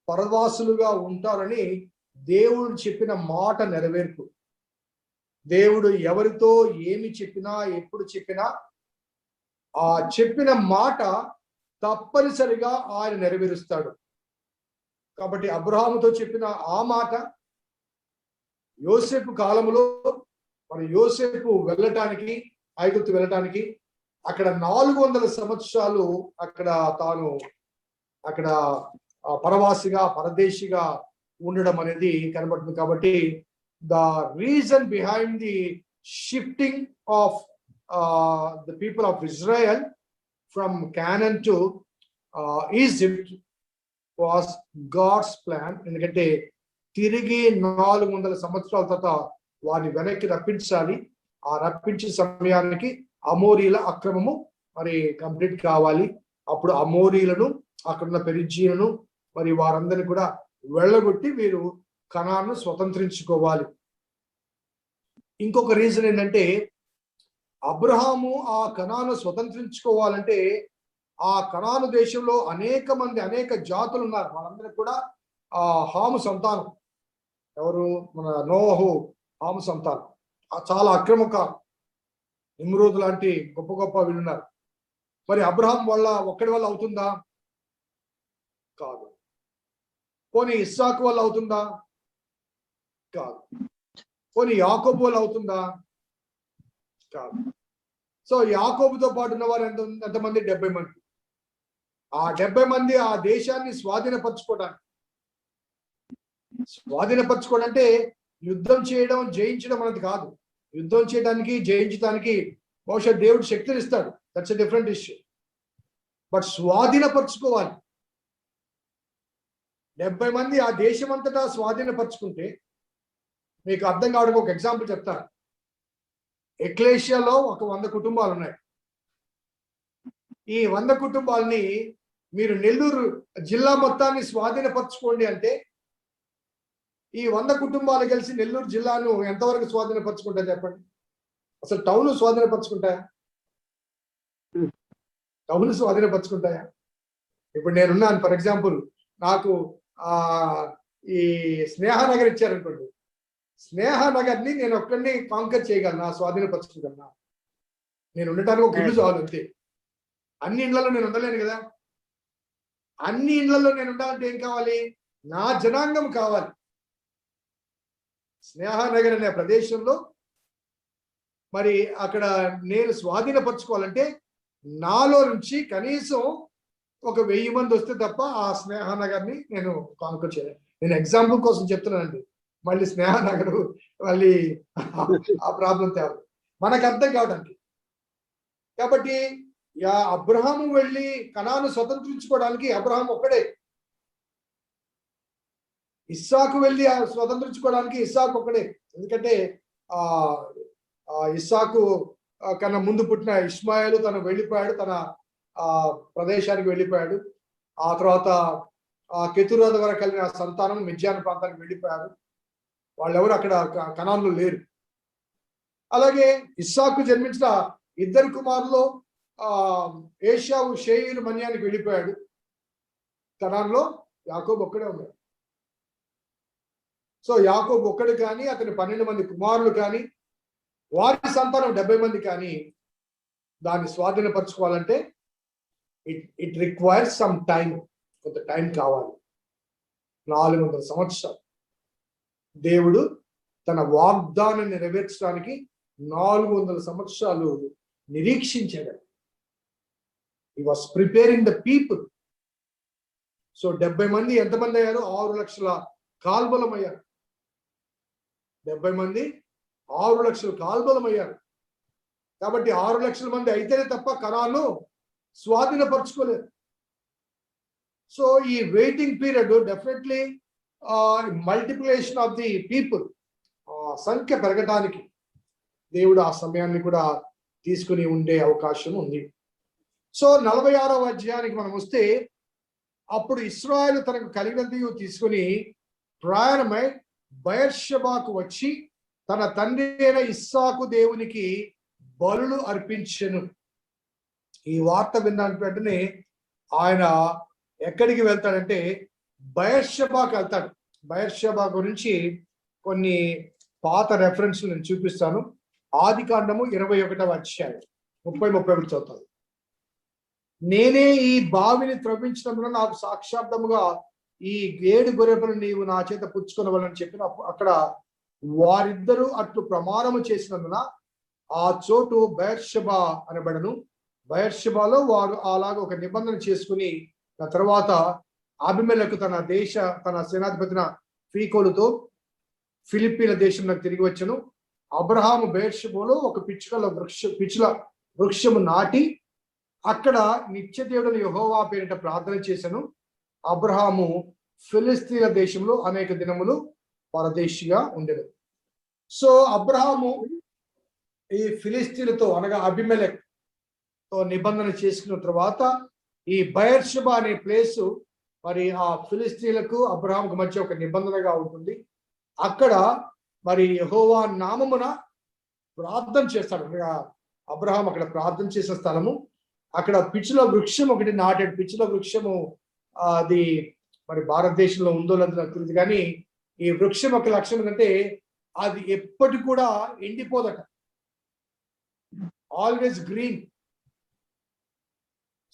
పరవాసులుగా ఉంటారని దేవుడు చెప్పిన మాట నెరవేర్పు. దేవుడు ఎవరితో ఏమి చెప్పినా, ఎప్పుడు చెప్పినా ఆ చెప్పిన మాట తప్పనిసరిగా ఆయన నెరవేరుస్తాడు. కాబట్టి అబ్రహాముతో చెప్పిన ఆ మాట యోసేపు కాలంలో మరి యోసేపు వెళ్ళటానికి, ఐగుప్తు వెళ్ళటానికి అక్కడ 400 సంవత్సరాలు తాను పరవాసిగా, పరదేశిగా ఉండడం అనేది కనబడుతుంది. కాబట్టి the reason behind the shifting of the people of Israel from Canaan to Egypt was God's plan. ఎందుకంటే తిరిగి 400 సంవత్సరాల తర్వాత వారిని వెనక్కి రప్పించాలి. ఆ రప్పించే సమయానికి అమోరీల అక్రమము మరి కంప్లీట్ కావాలి. అప్పుడు అమోరీలను, అక్కడున్న పెరిజీలను మరి వారందరినీ కూడా వెళ్ళగొట్టి వీరు కనాన్ను స్వతంత్రించుకోవాలి. ఇంకొక రీజన్ ఏంటంటే, అబ్రహాము ఆ కనాను స్వతంత్రించుకోవాలంటే ఆ కనాను దేశంలో అనేక జాతులు ఉన్నారు. వాళ్ళందరూ కూడా ఆ హాము సంతానం. ఎవరు? మన నోవహు హాము సంతానం. చాలా అక్రమకారు, నిమ్రోదు లాంటి గొప్ప వీళ్ళు ఉన్నారు. మరి అబ్రహాం ఒక్కడి వల్ల అవుతుందా? కాదు. పోనీ ఇస్సాకు వల్ల అవుతుందా? కాదు. పోనీ యాకోబు వల్ల అవుతుందా? కాదు. సో యాకోబుతో పాటు ఉన్నవారు ఎంతమంది? 70 మంది. ఆ 70 మంది ఆ దేశాన్ని స్వాధీనపరచుకోవడం అంటే యుద్ధం చేయడం, జయించడం అనేది కాదు. యుద్ధం చేయడానికి, జయించడానికి బహుశా దేవుడు శక్తిని ఇస్తాడు. That's a different issue. But స్వాధీనపరచుకోవాలి. 70 మంది ఆ దేశం అంతటా స్వాధీనపరచుకుంటే మీకు అర్థం కావడానికి ఒక ఎగ్జాంపుల్ చెప్తాను. ఎక్లేషియాలో ఒక 100 కుటుంబాలు ఉన్నాయి. ఈ 100 కుటుంబాలని మీరు నెల్లూరు జిల్లా మొత్తాన్ని స్వాధీనపరచుకోండి అంటే ఈ 100 కుటుంబాలు కలిసి నెల్లూరు జిల్లాను ఎంతవరకు స్వాధీనపరచుకుంటారు చెప్పండి? అసలు టౌన్ స్వాధీనపరచుకుంటాయా? టౌన్ స్వాధీనపరచుకుంటాయా? ఇప్పుడు నేనున్నాను, ఫర్ ఎగ్జాంపుల్ నాకు ఈ స్నేహనగర్ ఇచ్చారనుకోండి, స్నేహనగర్ని నేను ఒక్కడిని కాంకర్ చేయగలనా, స్వాధీనపరచుకోగలనా? నేను ఉండటానికి ఒక ఇల్లు చాలు అంతే. అన్ని ఇళ్లలో నేను ఉండలేను కదా. అన్ని ఇళ్లలో నేను ఉండాలంటే ఏం కావాలి? నా జనాంగం కావాలి. స్నేహనగర్ అనే ప్రదేశంలో మరి అక్కడ నేను స్వాధీనపరచుకోవాలంటే నాలో నుంచి కనీసం ఒక 1000 మంది వస్తే తప్ప ఆ స్నేహనగర్ని నేను కాంకర్ చేయలేను. నేను ఎగ్జాంపుల్ కోసం చెప్తున్నానండి. మళ్ళీ స్నేహనగర్ మళ్ళీ ఆ ప్రాబ్లం తేవాలి మనకు అర్థం కావడానికి. కాబట్టి అబ్రహాము వెళ్ళి కనాను స్వతంత్రించుకోవడానికి అబ్రహాం ఒక్కడే. ఇస్సాకు వెళ్ళి స్వతంత్రించుకోవడానికి ఇస్సాకు ఒక్కడే. ఎందుకంటే ఇస్సాకు కన్నా ముందు పుట్టిన ఇష్మాయేలు తను వెళ్ళిపోయాడు, తన ప్రదేశానికి వెళ్ళిపోయాడు. ఆ తర్వాత కెతురా ద్వారా కలిగిన సంతానం మిద్యాను ప్రాంతానికి వెళ్ళిపోయారు. వాళ్ళెవరు అక్కడ కనాన్లో లేరు. అలాగే ఇస్సాకు జన్మించిన 2 కుమారులు ఏషావు షేయిరు మన్యానికి వెళ్ళిపోయాడు. కనాన్లో యాకోబు ఒక్కడే ఉన్నాడు. సో యాకోబు ఒక్కడు కానీ అతని 12 మంది కుమారులు కానీ వారి సంతానం 70 మంది కానీ దాన్ని స్వాధీనపరచుకోవాలంటే ఇట్ రిక్వైర్స్ సమ్ టైం. కొంత టైం కావాలి. 400 సంవత్సరాలు దేవుడు తన వాగ్దానం నెరవేర్చడానికి 400 సంవత్సరాలు నిరీక్షించాడు. He was preparing the people. So 70 మంది ఎంతమంది అయ్యారు? 6 లక్షల కాల్బలం అయ్యారు. 70 మంది 6 లక్షల కాల్బలం అయ్యారు. కాబట్టి 6 లక్షల మంది అయితేనే తప్ప కనాను స్వాధీనపరచుకోలేదు. సో ఈ waiting period definitely multiplication of the people సంఖ్య పెరగటానికి దేవుడు ఆ సమయాన్ని కూడా తీసుకుని ఉండే అవకాశం ఉంది. సో 46వ అధ్యాయానికి మనం వస్తే, అప్పుడు ఇశ్రాయేలు తనకు కలిగినది తీసుకుని ప్రయాణమై బయర్షెబాకు వచ్చి తన తండ్రి అయిన ఇస్సాకు దేవునికి బలులు అర్పించెను. ఈ వార్త విన్న వెంటనే ఆయన ఎక్కడికి వెళ్తాడంటే బయర్షెబాకు వెళ్తాడు. బయర్షెబా గురించి కొన్ని పాత రెఫరెన్స్ నేను చూపిస్తాను. ఆదికాండము 21వ అధ్యాయం 30-31 చదువుతాను. నేనే ఈ బావిని త్రవ్వించినందున నాకు సాక్షార్థముగా ఈ 7 గొర్రెలను నీవు నా చేత పుచ్చుకొనవలని చెప్పిన అక్కడ వారిద్దరూ అట్లు ప్రమాణము చేసినందున ఆ చోటు బయర్షెబా అనబడను. బయర్షెబాలో వారు అలాగ ఒక నిబంధన చేసుకుని ఆ తర్వాత అబీమెలెకు తన సేనాధిపతిన ఫీకోలుతో ఫిలిప్పీల దేశంలోకి తిరిగి వచ్చెను. అబ్రహాము బెయేర్షెబాలో ఒక పిచ్చుల వృక్షము నాటి అక్కడ నిత్యదేవుడైన యెహోవా పేరిట ప్రార్థన చేశాను. అబ్రహాము ఫిలిస్తీన్ల దేశంలో అనేక దినములు పరదేశిగా ఉండెను. సో అబ్రహాము ఈ ఫిలిస్తీన్లతో అనగా అబీమెలెక్ తో నిబంధన చేసుకున్న తర్వాత ఈ బయర్షెబా అనే ప్లేసు మరి ఆ ఫిలిస్తీన్లకు అబ్రహాముకు మధ్య ఒక నిబంధనగా ఉంటుంది. అక్కడ మరి యెహోవా నామమున ప్రార్థన చేస్తాడు. అబ్రహాం అక్కడ ప్రార్థన చేసే స్థలము. అక్కడ పిచ్చుల వృక్షం ఒకటి నాటాడు. పిచ్చుల వృక్షము అది మరి భారతదేశంలో ఉందో లేదో నాకు తెలియదు, కానీ ఈ వృక్షం ఒక లక్షణం ఏంటంటే అది ఎప్పటి కూడా ఎండిపోదట. Always green.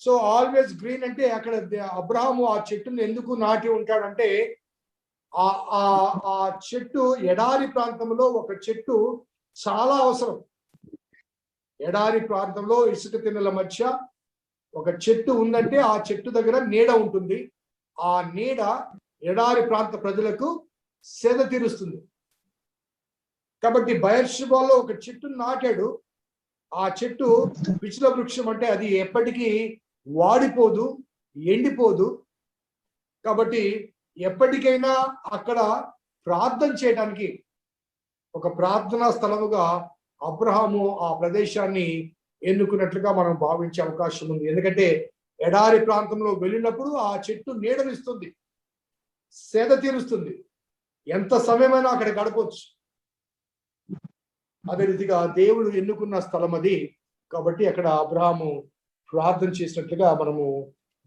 So always green అంటే అక్కడ అబ్రహాము ఆ చెట్టును ఎందుకు నాటి ఉంటాడంటే ఆ చెట్టు ఎడారి ప్రాంతంలో ఒక చెట్టు చాలా అవసరం. ఎడారి ప్రాంతంలో ఇసుక తిన్నెల మధ్య ఒక చెట్టు ఉందంటే ఆ చెట్టు దగ్గర నీడ ఉంటుంది. ఆ నీడ ఎడారి ప్రాంత ప్రజలకు సేద తీరుస్తుంది. కాబట్టి బయర్షెబాలో ఒక చెట్టును నాటాడు. ఆ చెట్టు పిచ్చుల వృక్షం అంటే అది ఎప్పటికీ వాడిపోదు, ఎండిపోదు. కాబట్టి ఎప్పటికైనా అక్కడ ప్రార్థన చేయడానికి ఒక ప్రార్థనా స్థలముగా అబ్రహాము ఆ ప్రదేశాన్ని ఎన్నుకున్నట్లుగా మనం భావించే అవకాశం ఉంది. ఎందుకంటే ఎడారి ప్రాంతంలో వెళ్ళినప్పుడు ఆ చెట్టు నీడనిస్తుంది, సేద తీరుస్తుంది, ఎంత సమయమైనా అక్కడ గడపవచ్చు. అదే రీతిగా దేవుడు ఎన్నుకున్న స్థలం అది. కాబట్టి అక్కడ అబ్రహాము ప్రార్థన చేసినట్లుగా మనము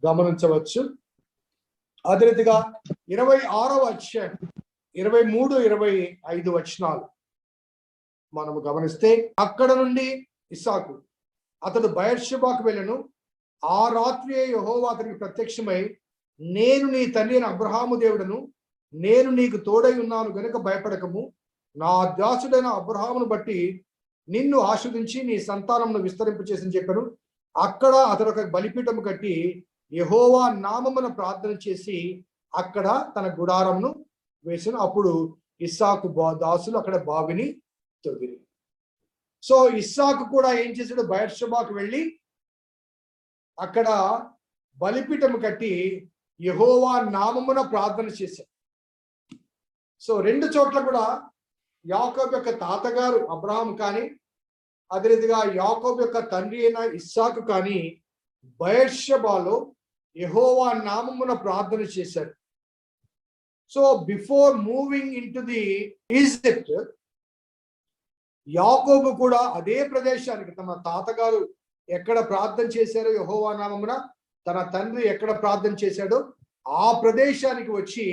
గమనించవచ్చు. అదే రీతిగా 26వ అధ్యాయం 23-25 వచనాలు మనము గమనిస్తే, అక్కడ నుండి ఇస్సాకు అతడు బయర్షెబాకు వెళ్ళను. ఆ రాత్రి యెహోవా అతనికి ప్రత్యక్షమై, నేను నీ తండ్రి అయిన అబ్రహాము దేవుడను, నేను నీకు తోడై ఉన్నాను గనుక భయపడకము, నా దాసుడైన అబ్రహామును బట్టి నిన్ను ఆశీర్వదించి నీ సంతానమును విస్తరింపు చేసి చెప్పాను. అక్కడ అతడు ఒక బలిపీఠము కట్టి యెహోవా నామమున ప్రార్థన చేసి అక్కడ తన గుడారమును వేసాను. అప్పుడు ఇస్సాకు దాసులు అక్కడ బావిని తవ్విరి. సో ఇస్సాకు కూడా ఏం చేశాడు? బయర్షెబాకు వెళ్ళి అక్కడ బలిపీఠము కట్టి యెహోవా నామమున ప్రార్థన చేశాడు. సో రెండు చోట్ల కూడా యాకోబు యొక్క తాతగారు అబ్రహాం కానీ, అదే రీతిగా యాకోబు యొక్క తండ్రి అయిన ఇస్సాకు కానీ బయర్షెబాలో యెహోవా నామమున ప్రార్థన చేశారు. So before moving in to the Egypt, యాకోబు కూడా అదే ప్రదేశానికి, తమ తాతగారు ఎక్కడ ప్రార్థన చేశారో యెహోవా నామమున, తన తండ్రి ఎక్కడ ప్రార్థన చేశాడో ఆ ప్రదేశానికి వచ్చి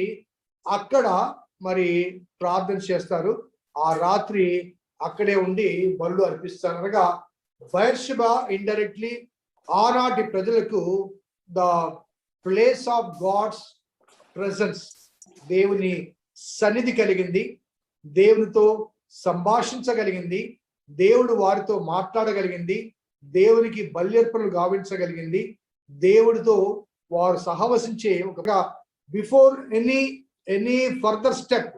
అక్కడ మరి ప్రార్థన చేస్తారు. ఆ రాత్రి అక్కడే ఉండి బలులు అర్పిస్తారు. అనగా బయర్షెబా ఇండైరెక్ట్లీ ఆనాటి ప్రజలకు the place of God's presence, దేవుని సన్నిధి కలిగింది, దేవునితో సంభాషించగలిగింది, దేవుడు వారితో మాట్లాడగలిగింది, దేవునికి బల్యర్పణలు గావించగలిగింది, దేవుడితో వారు సహవసించే ఒక బిఫోర్ ఎనీ ఫర్దర్ స్టెప్,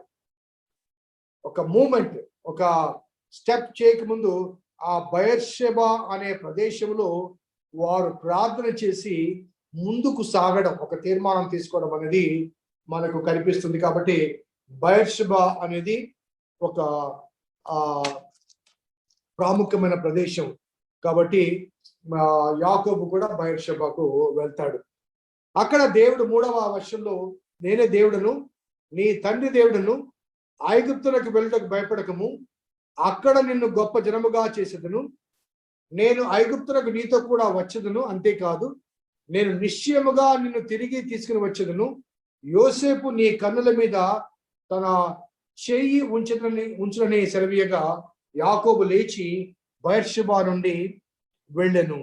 ఒక మూమెంట్, ఒక స్టెప్ చేయకముందు ఆ బయర్షెబా అనే ప్రదేశంలో వారు ప్రార్థన చేసి ముందుకు సాగడం, ఒక తీర్మానం తీసుకోవడం అనేది మనకు కనిపిస్తుంది. కాబట్టి బయర్షెబా అనేది ఒక ప్రాముఖ్యమైన ప్రదేశం. కాబట్టి యాకోబు కూడా బయర్షెబాకు వెళ్తాడు. అక్కడ దేవుడు 3వ వర్షంలో, నేనే దేవుడను, నీ తండ్రి దేవుడను, ఐగుప్తులకు వెళ్ళటకు భయపడకము, అక్కడ నిన్ను గొప్ప జనముగా చేసేదను, నేను ఐగుప్తులకు నీతో కూడా వచ్చేదను, అంతేకాదు నేను నిశ్చయముగా నిన్ను తిరిగి తీసుకుని వచ్చేదను. యోసేపు నీ కన్నుల మీద తన చెయ్యి ఉంచునని సెలవీయగా యాకోబు లేచి బయర్షెబా నుండి వెళ్ళెను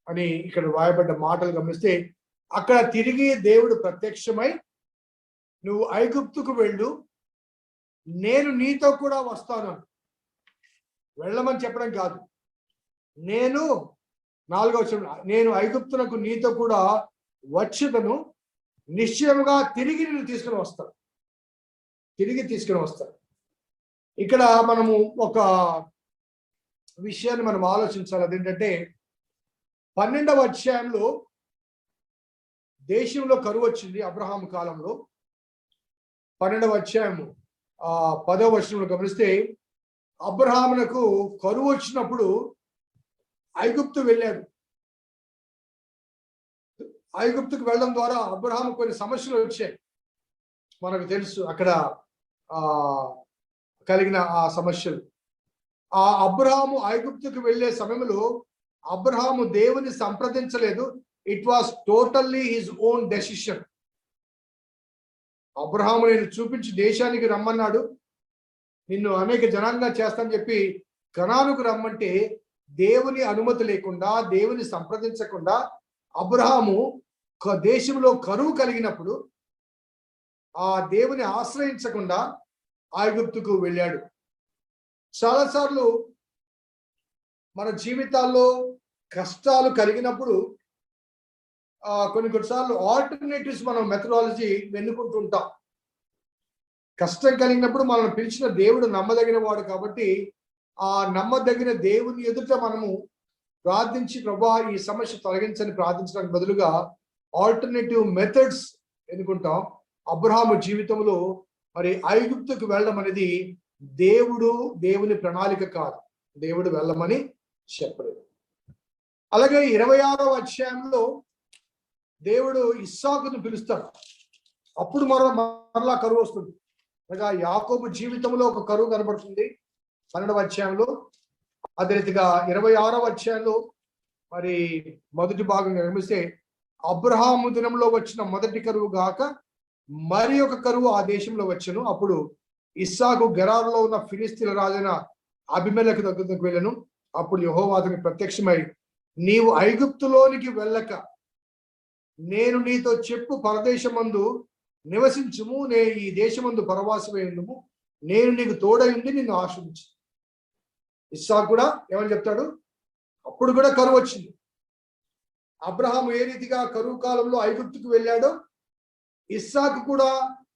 అని ఇక్కడ రాయబడ్డ మాటలు గమనిస్తే, అక్కడ తిరిగి దేవుడు ప్రత్యక్షమై, నువ్వు ఐగుప్తుకు వెళ్ళు, నేను నీతో కూడా వస్తాను. వెళ్ళమని చెప్పడం కాదు, నేను 4వ వచనం, నేను ఐగుప్తునకు నీతో కూడా వచ్చేదను, నిశ్చయముగా తిరిగి నిన్ను తీసుకుని వస్తాను, తిరిగి తీసుకుని వస్తాను. ఇక్కడ మనము ఒక విషయాన్ని మనం ఆలోచించాలి. అదేంటంటే 12వ అధ్యాయంలో దేశంలో కరువు వచ్చింది అబ్రహాం కాలంలో. 12వ అధ్యాయము 10వ వచనంలో గమనిస్తే, అబ్రహామునకు కరువు వచ్చినప్పుడు ఐగుప్తు వెళ్ళాడు. ఐగుప్తుకు వెళ్ళడం ద్వారా అబ్రహాము కొన్ని సమస్యలు వచ్చాయి, మనకు తెలుసు అక్కడ కలిగిన ఆ సమస్యలు. ఆ అబ్రహాము ఐగుప్తుకు వెళ్ళే సమయంలో అబ్రహాము దేవుని సంప్రదించలేదు. It was totally his own decision. Abraham నేను చూపించి దేశానికి రమ్మన్నాడు, నిన్ను అనేక జనాంగా చేస్తానని చెప్పి కనానుకు రమ్మంటే దేవుని అనుమతి లేకుండా, దేవుని సంప్రదించకుండా అబ్రహాము దేశంలో కరువు కలిగినప్పుడు ఆ దేవుని ఆశ్రయించకుండా ఐగుప్తుకు వెళ్ళాడు. చాలాసార్లు మన జీవితాల్లో కష్టాలు కలిగినప్పుడు కొన్నిసార్లు ఆల్టర్నేటివ్స్ మనం మెథడాలజీ వెన్నుకుంటూ ఉంటాం. కష్టం కలిగినప్పుడు మనం పిలిచిన దేవుడు నమ్మదగిన వాడు కాబట్టి ఆ నమ్మదగిన దేవుని ఎదుట మనము ప్రార్థించి, ప్రభా ఈ సమస్య తొలగించని ప్రార్థించడానికి బదులుగా ఆల్టర్నేటివ్ మెథడ్స్ ఎన్నుకుంటాం. అబ్రహాము జీవితంలో మరి ఐగుప్తుకు వెళ్ళడం అనేది దేవుని ప్రణాళిక కాదు, దేవుడు వెళ్ళమని చెప్పలేదు. అలాగే 26వ అధ్యాయంలో దేవుడు ఇస్సాకును పిలుస్తాడు. అప్పుడు మరలా కరువు వస్తుంది. అనగా యాకోబు జీవితంలో ఒక కరువు కనబడుతుంది 12వ అధ్యాయంలో. అదే రీతిగా 26వ అధ్యాయంలో మరి మొదటి భాగం గమనిస్తే అబ్రహాము దినంలో వచ్చిన మొదటి కరువు గాక మరి ఒక కరువు ఆ దేశంలో వచ్చెను. అప్పుడు ఇస్సాకు గెరారులో ఉన్న ఫిలిస్తీన్ల రాజైన అబీమెలెకు దగ్గరకు వెళ్ళను. అప్పుడు యెహోవా అతనికి ప్రత్యక్షమై, నీవు ఐగుప్తులోనికి వెళ్ళక నేను నీతో చెప్పు పరదేశమందు నివసించుము, ఈ దేశమందు పరవాసమై ఉండుము, నేను నీకు తోడై ఉండి నిన్ను ఆశ్రయించు. ఇస్సాకు కూడా ఏమని చెప్తాడు? అప్పుడు కూడా కరువు వచ్చింది. అబ్రహాము ఏ రీతిగా కరువు కాలంలో ఐగుప్తుకు వెళ్ళాడో ఇస్సాకు కూడా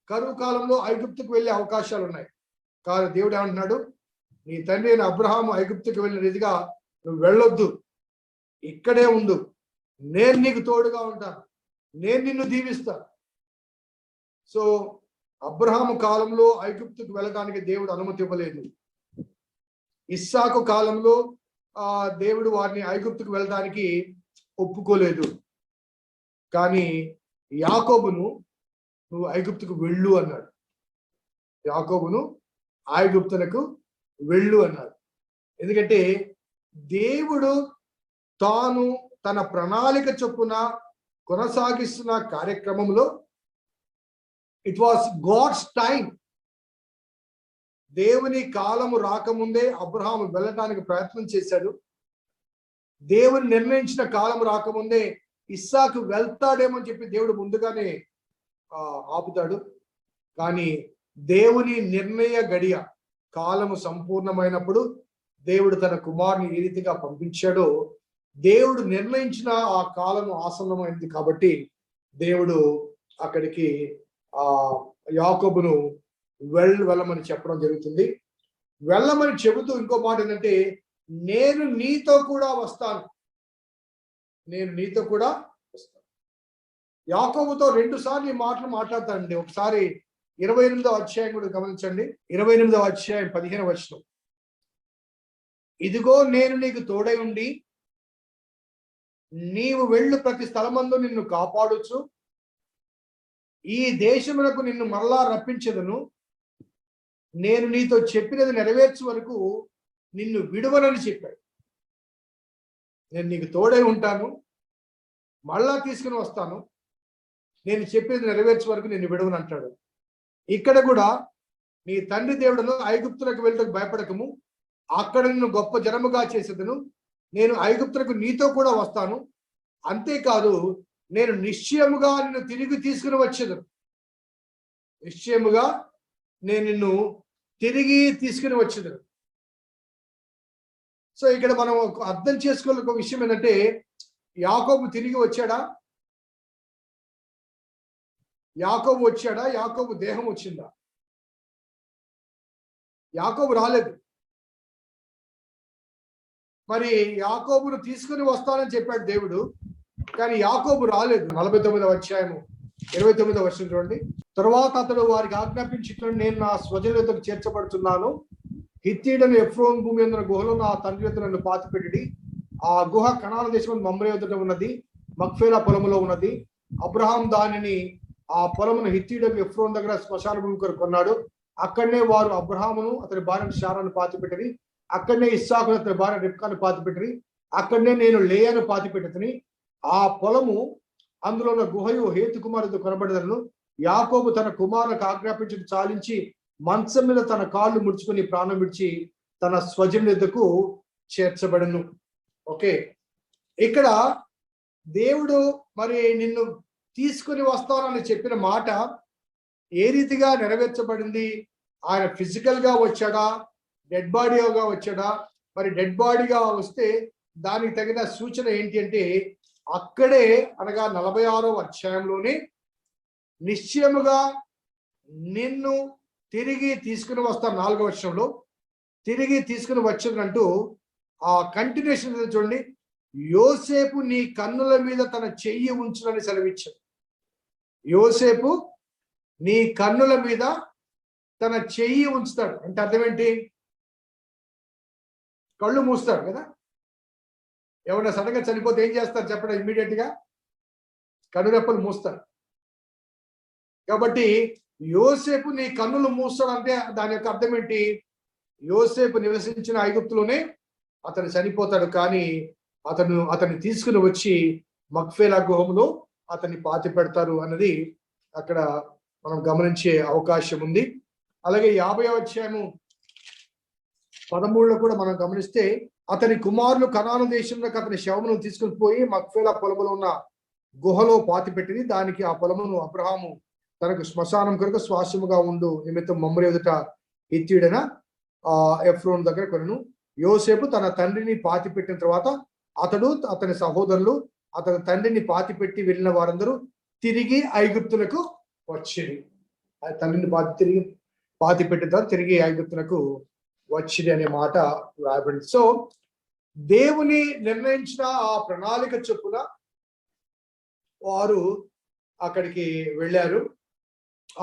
కరువు కాలంలో ఐగుప్తుకు వెళ్ళే అవకాశాలు ఉన్నాయి. కానీ దేవుడు ఏమంటున్నాడు? నీ తండ్రి అయిన అబ్రహాము ఐగుప్తుకు వెళ్ళిన రీతిగా నువ్వు వెళ్ళొద్దు, ఇక్కడే ఉండు, నేను నీకు తోడుగా ఉంటాను, నేను నిన్ను దీవిస్తా. సో అబ్రహాము కాలంలో ఐగుప్తుకు వెళ్ళడానికి దేవుడు అనుమతి ఇవ్వలేదు. ఇస్సాకు కాలంలో దేవుడు వారిని ఐగుప్తుకు వెళ్ళడానికి ఒప్పుకోలేదు. కానీ యాకోబును నువ్వు ఐగుప్తుకు వెళ్ళు అన్నాడు. యాకోబును ఐగుప్తునకు వెళ్ళు అన్నాడు. ఎందుకంటే దేవుడు తాను తన ప్రణాళిక చొప్పున కొనసాగిస్తున్న కార్యక్రమంలో ఇట్ వాస్ గాడ్స్ టైం. దేవుని కాలము రాకముందే అబ్రహాము వెళ్ళటానికి ప్రయత్నం చేశాడు. దేవుని నిర్ణయించిన కాలం రాకముందే ఇస్సాకు వెళ్తాడేమో అని చెప్పి దేవుడు ముందుగానే ఆపుతాడు. కానీ దేవుని నిర్ణయ గడియ కాలము సంపూర్ణమైనప్పుడు దేవుడు తన కుమారుని ఏ రీతిగా పంపించాడో దేవుడు నిర్ణయించిన ఆ కాలము ఆసన్నమైంది కాబట్టి దేవుడు అక్కడికి యాకోబును వెళ్ళమని చెప్పడం జరుగుతుంది. వెళ్ళమని చెబుతూ ఇంకో మాట ఏంటంటే, నేను నీతో కూడా వస్తాను, నేను నీతో కూడా వస్తాను. యాకోబుతో 2 సార్లు ఈ మాటలు మాట్లాడతానండి. ఒకసారి 28వ అధ్యాయం కూడా గమనించండి. 28వ అధ్యాయం 15వ వచనం, ఇదిగో నేను నీకు తోడై ఉండి నీవు వెళ్ళు ప్రతి స్థలమందు నిన్ను కాపాడుచు ఈ దేశమునకు నిన్ను మరలా రప్పించదును, నేను నీతో చెప్పినది నెరవేర్చు వరకు నిన్ను విడువనని చెప్పాడు. నేను నీకు తోడై ఉంటాను, మళ్ళా తీసుకుని వస్తాను, నేను చెప్పేది నెరవేర్చే వరకు నిన్ను విడువను అంటాడు. ఇక్కడ కూడా నీ తండ్రి దేవుడును ఐగుప్తులకు వెళ్ళటకు భయపడకము, అక్కడ నిన్ను గొప్ప జనముగా చేసేదను, నేను ఐగుప్తులకు నీతో కూడా వస్తాను, అంతేకాదు నేను నిశ్చయముగా నిన్ను తిరిగి తీసుకుని వచ్చేదను, నిశ్చయముగా నేను నిన్ను తిరిగి తీసుకుని వచ్చేదను. సో ఇక్కడ మనం అర్థం చేసుకోవాలి ఒక విషయం ఏంటంటే, యాకోబు తిరిగి వచ్చాడా? యాకోబు వచ్చాడా? యాకోబు దేహం వచ్చిందా? యాకోబు రాలేదు. మరి యాకోబును తీసుకుని వస్తానని చెప్పాడు దేవుడు, కానీ యాకోబు రాలేదు. 49వ అధ్యాయము 29వ వచనం చూడండి. తరువాత అతడు వారికి ఆజ్ఞాపించి, నేను నా స్వజనులకు చేర్చబడుతున్నాను, హిత్తీయుడైన ఎఫ్రోను భూమి అందున గుహలో నా తండ్రి యొద్ద నన్ను పాతిపెట్టి, ఆ గుహ కనాన దేశం మమ్రే యొద్ద ఉన్నది, మక్ఫేలా పొలములో ఉన్నది. అబ్రహాం దానిని ఆ పొలమును హిత్తీయుడైన ఎఫ్రోను దగ్గర శ్మశాన భూమి కొరకు కొన్నాడు. అక్కడనే వారు అబ్రహామును అతని భార్యను శారాను పాతిపెట్టి, అక్కడనే ఇస్సాకును అతని భార్య రిబ్కాను పాతిపెట్టి, అక్కడనే నేను లేయాను పాతిపెట్టుని. ఆ పొలము అందులో ఉన్న గుహయు హేతు కుమారుడు కొనబడదను. యాకోబు తన కుమారులకు ఆజ్ఞాపించి చాలించి మంచం మీద తన కాళ్ళు ముడుచుకుని ప్రాణం విడిచి తన స్వజనులకు చేర్చబడను. ఓకే, ఇక్కడ దేవుడు మరి నిన్ను తీసుకుని వస్తానని చెప్పిన మాట ఏ రీతిగా నెరవేర్చబడింది? ఆయన ఫిజికల్ గా వచ్చాడా, డెడ్ బాడీగా వచ్చాడా? మరి డెడ్ బాడీగా వస్తే దానికి తగిన సూచన ఏంటి అంటే, అక్కడే అనగా 46వ అధ్యాయంలోనే నిశ్చయముగా నిన్ను తిరిగి తీసుకుని వస్తాను. 4వ వచనంలో తిరిగి తీసుకుని వచ్చిందంటూ ఆ కంటిన్యూషన్ చూడండి. యోసేపు నీ కన్నుల మీద తన చెయ్యి ఉంచునని సెలవిచ్చాడు. యోసేపు నీ కన్నుల మీద తన చెయ్యి ఉంచుతాడు అంటే అర్థం ఏంటి? కళ్ళు మూస్తాడు కదా. ఎవరైనా సడన్గా చనిపోతే ఏం చేస్తారు చెప్పండి? ఇమ్మీడియట్ గా కనురెప్పలు మూస్తాడు. కాబట్టి యోసేపు నీ కన్నులు మూస్తాడంటే దాని యొక్క అర్థం ఏంటి? యోసేపు నివసించిన ఐగుప్తులోనే అతను చనిపోతాడు, కానీ అతన్ని తీసుకుని వచ్చి మక్ఫేలా గుహంలో అతన్ని పాతి పెడతారు అన్నది అక్కడ మనం గమనించే అవకాశం ఉంది. అలాగే 50వ అధ్యాయము 13లో కూడా మనం గమనిస్తే, అతని కుమారులు కనాను దేశంలోకి అతని శవమును తీసుకుని పోయి మక్ఫేలా పొలములో ఉన్న గుహలో పాతి పెట్టింది. దానికి ఆ పొలమును అబ్రహాము తనకు శ్మశానం కొరకు స్వాస్యముగా ఉండు నిమిత్తం మమ్మరి ఎదుట హిత్తీయుడైన ఎఫ్రోన్ దగ్గర కొనను. యోసేపు తన తండ్రిని పాతి పెట్టిన తర్వాత అతడు అతని సహోదరులు అతని తండ్రిని పాతి పెట్టి వెళ్ళిన వారందరూ తిరిగి ఐగుప్తులకు వచ్చింది. తండ్రిని పాతి పెట్టిన తర్వాత తిరిగి ఐగుప్తులకు వచ్చింది అనే మాట రాయబడింది. సో దేవుని నిర్ణయించిన ఆ ప్రణాళిక చొప్పున వారు అక్కడికి వెళ్ళారు.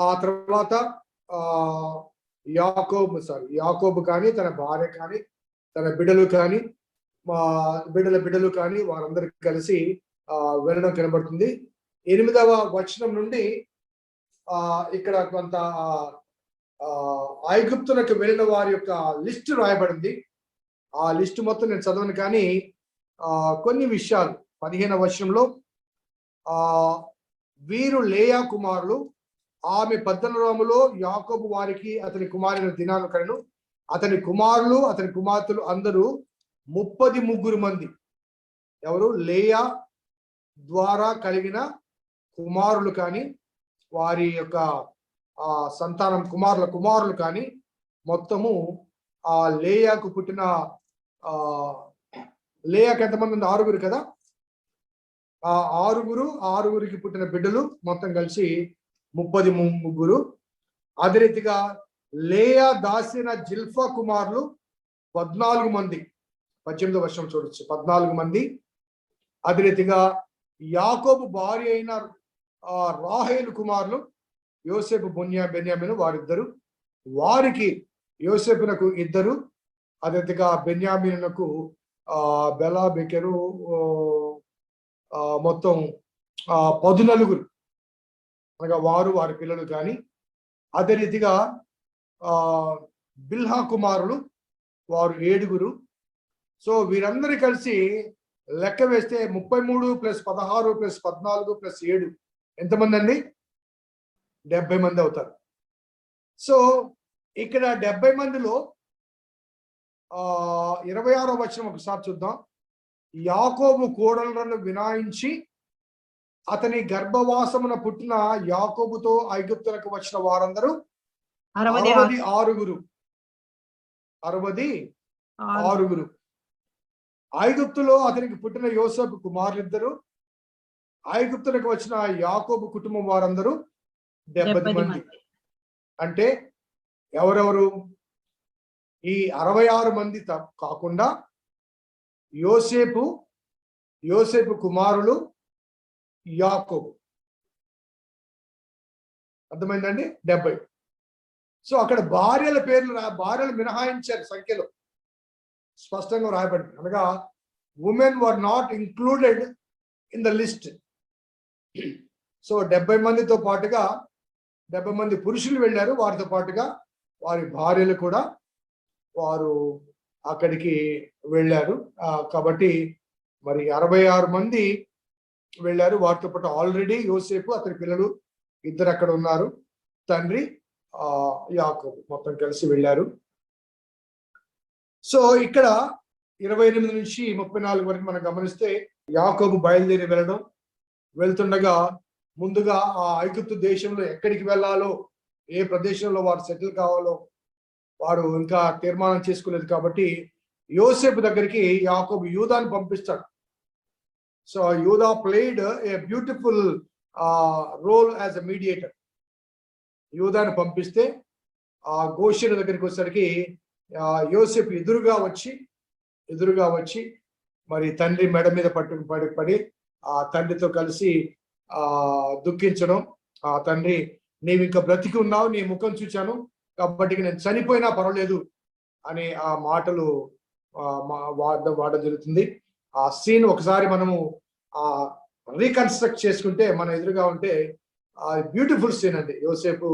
ఆ తర్వాత యాకోబు కానీ తన భార్య కానీ తన బిడ్డలు కానీ వారందరూ కలిసి వెళ్ళడం కనబడుతుంది. 8వ వచనం నుండి ఇక్కడ కొంత ఐగుప్తులకు వెళ్ళిన వారి యొక్క లిస్టు రాయబడింది. ఆ లిస్టు మొత్తం నేను చదవను, కానీ కొన్ని విషయాలు 15వ వచనంలో వీరు లేయా కుమారులు, ఆమె పద్దనరాములో యాకోబు వారికి అతని కుమారుని దినాలు కలను. అతని కుమారులు అతని కుమార్తెలు అందరూ 33 మంది. ఎవరు? లేయా ద్వారా కలిగిన కుమారులు కానీ వారి యొక్క సంతానం కుమారులు కానీ మొత్తము ఆ లేయాకు పుట్టిన లేయాకు ఎంతమంది ఉంది? 6 కదా. ఆ 6కి పుట్టిన బిడ్డలు మొత్తం కలిసి 33. అదే రీతిగా లేయా దాసిన జిల్ఫా కుమారులు 14 మంది. 18వ వచనం చూడొచ్చు, 14 మంది. అదే రీతిగా యాకోబు భార్య అయిన రాహేలు కుమారులు యోసేపు బెన్యామీను వారిద్దరు. వారికి యోసేపునకు 2, అదే రీతిగా బెన్యామీనునకు బెలా బెకెరు మొత్తం 14, అనగా వారి పిల్లలు కానీ. అదే రీతిగా బిల్హా కుమారులు వారు 7. సో వీరందరూ కలిసి లెక్క వేస్తే 33 + 16 + 14 + 7 ఎంతమంది అండి? 70 మంది అవుతారు. సో ఇక్కడ 70 మందిలో 26వ వచనం ఒకసారి చూద్దాం. యాకోబు కోడలను వినాయించి అతని గర్భవాసమున పుట్టిన యాకోబుతో ఐగుప్తులకు వచ్చిన వారందరూ 66. ఐగుప్తులో అతనికి పుట్టిన యోసేపు కుమారులిద్దరు. ఐగుప్తులకు వచ్చిన యాకోబు కుటుంబం వారందరూ 70 మంది. అంటే ఎవరెవరు? ఈ 66 మంది కాకుండా యోసేపు కుమారులు, యాకోబు. అర్థమైందండి? 70. సో అక్కడ భార్యలు మినహాయించారు సంఖ్యలో, స్పష్టంగా రాయబడింది. అనగా women were not included in the list. So 70 మందితో పాటుగా 70 మంది పురుషులు వెళ్ళారు. వారితో పాటుగా వారి భార్యలు కూడా వారు అక్కడికి వెళ్ళారు. కాబట్టి మరి 66 మంది వెళ్ళారు. వారితో పాటు ఆల్రెడీ యోసేపు అతని పిల్లలు 2 అక్కడ ఉన్నారు. తండ్రి యాకోబు మొత్తం కలిసి వెళ్ళారు. సో ఇక్కడ 28 నుంచి 34 వరకు మనం గమనిస్తే యాకోబు బయలుదేరి వెళ్తుండగా ముందుగా ఆ ఐగుప్తు దేశంలో ఎక్కడికి వెళ్ళాలో, ఏ ప్రదేశంలో వారు సెటిల్ కావాలో వారు ఇంకా తీర్మానం చేసుకోలేదు. కాబట్టి యోసేపు దగ్గరికి యాకోబు యూదాను పంపిస్తాడు. సో యూదా played a beautiful role as a mediator. యూదాను పంపిస్తే ఆ గోషెను దగ్గరికి వచ్చేసరికి యోసేపు ఎదురుగా వచ్చి మరి తండ్రి మెడ మీద పడి ఆ తండ్రితో కలిసి దుఃఖించడం. ఆ తండ్రి, నీవు ఇంకా బ్రతికి ఉన్నావు, నీ ముఖం చూచాను, కాబట్టి నేను చనిపోయినా పర్వాలేదు అనే ఆ మాటలు వాడడం జరుగుతుంది. ఆ సీన్ ఒకసారి మనము రీకన్స్ట్రక్ట్ చేసుకుంటే మన ఎదురుగా ఉంటే ఆ బ్యూటిఫుల్ సీన్ అండి. యోసేపు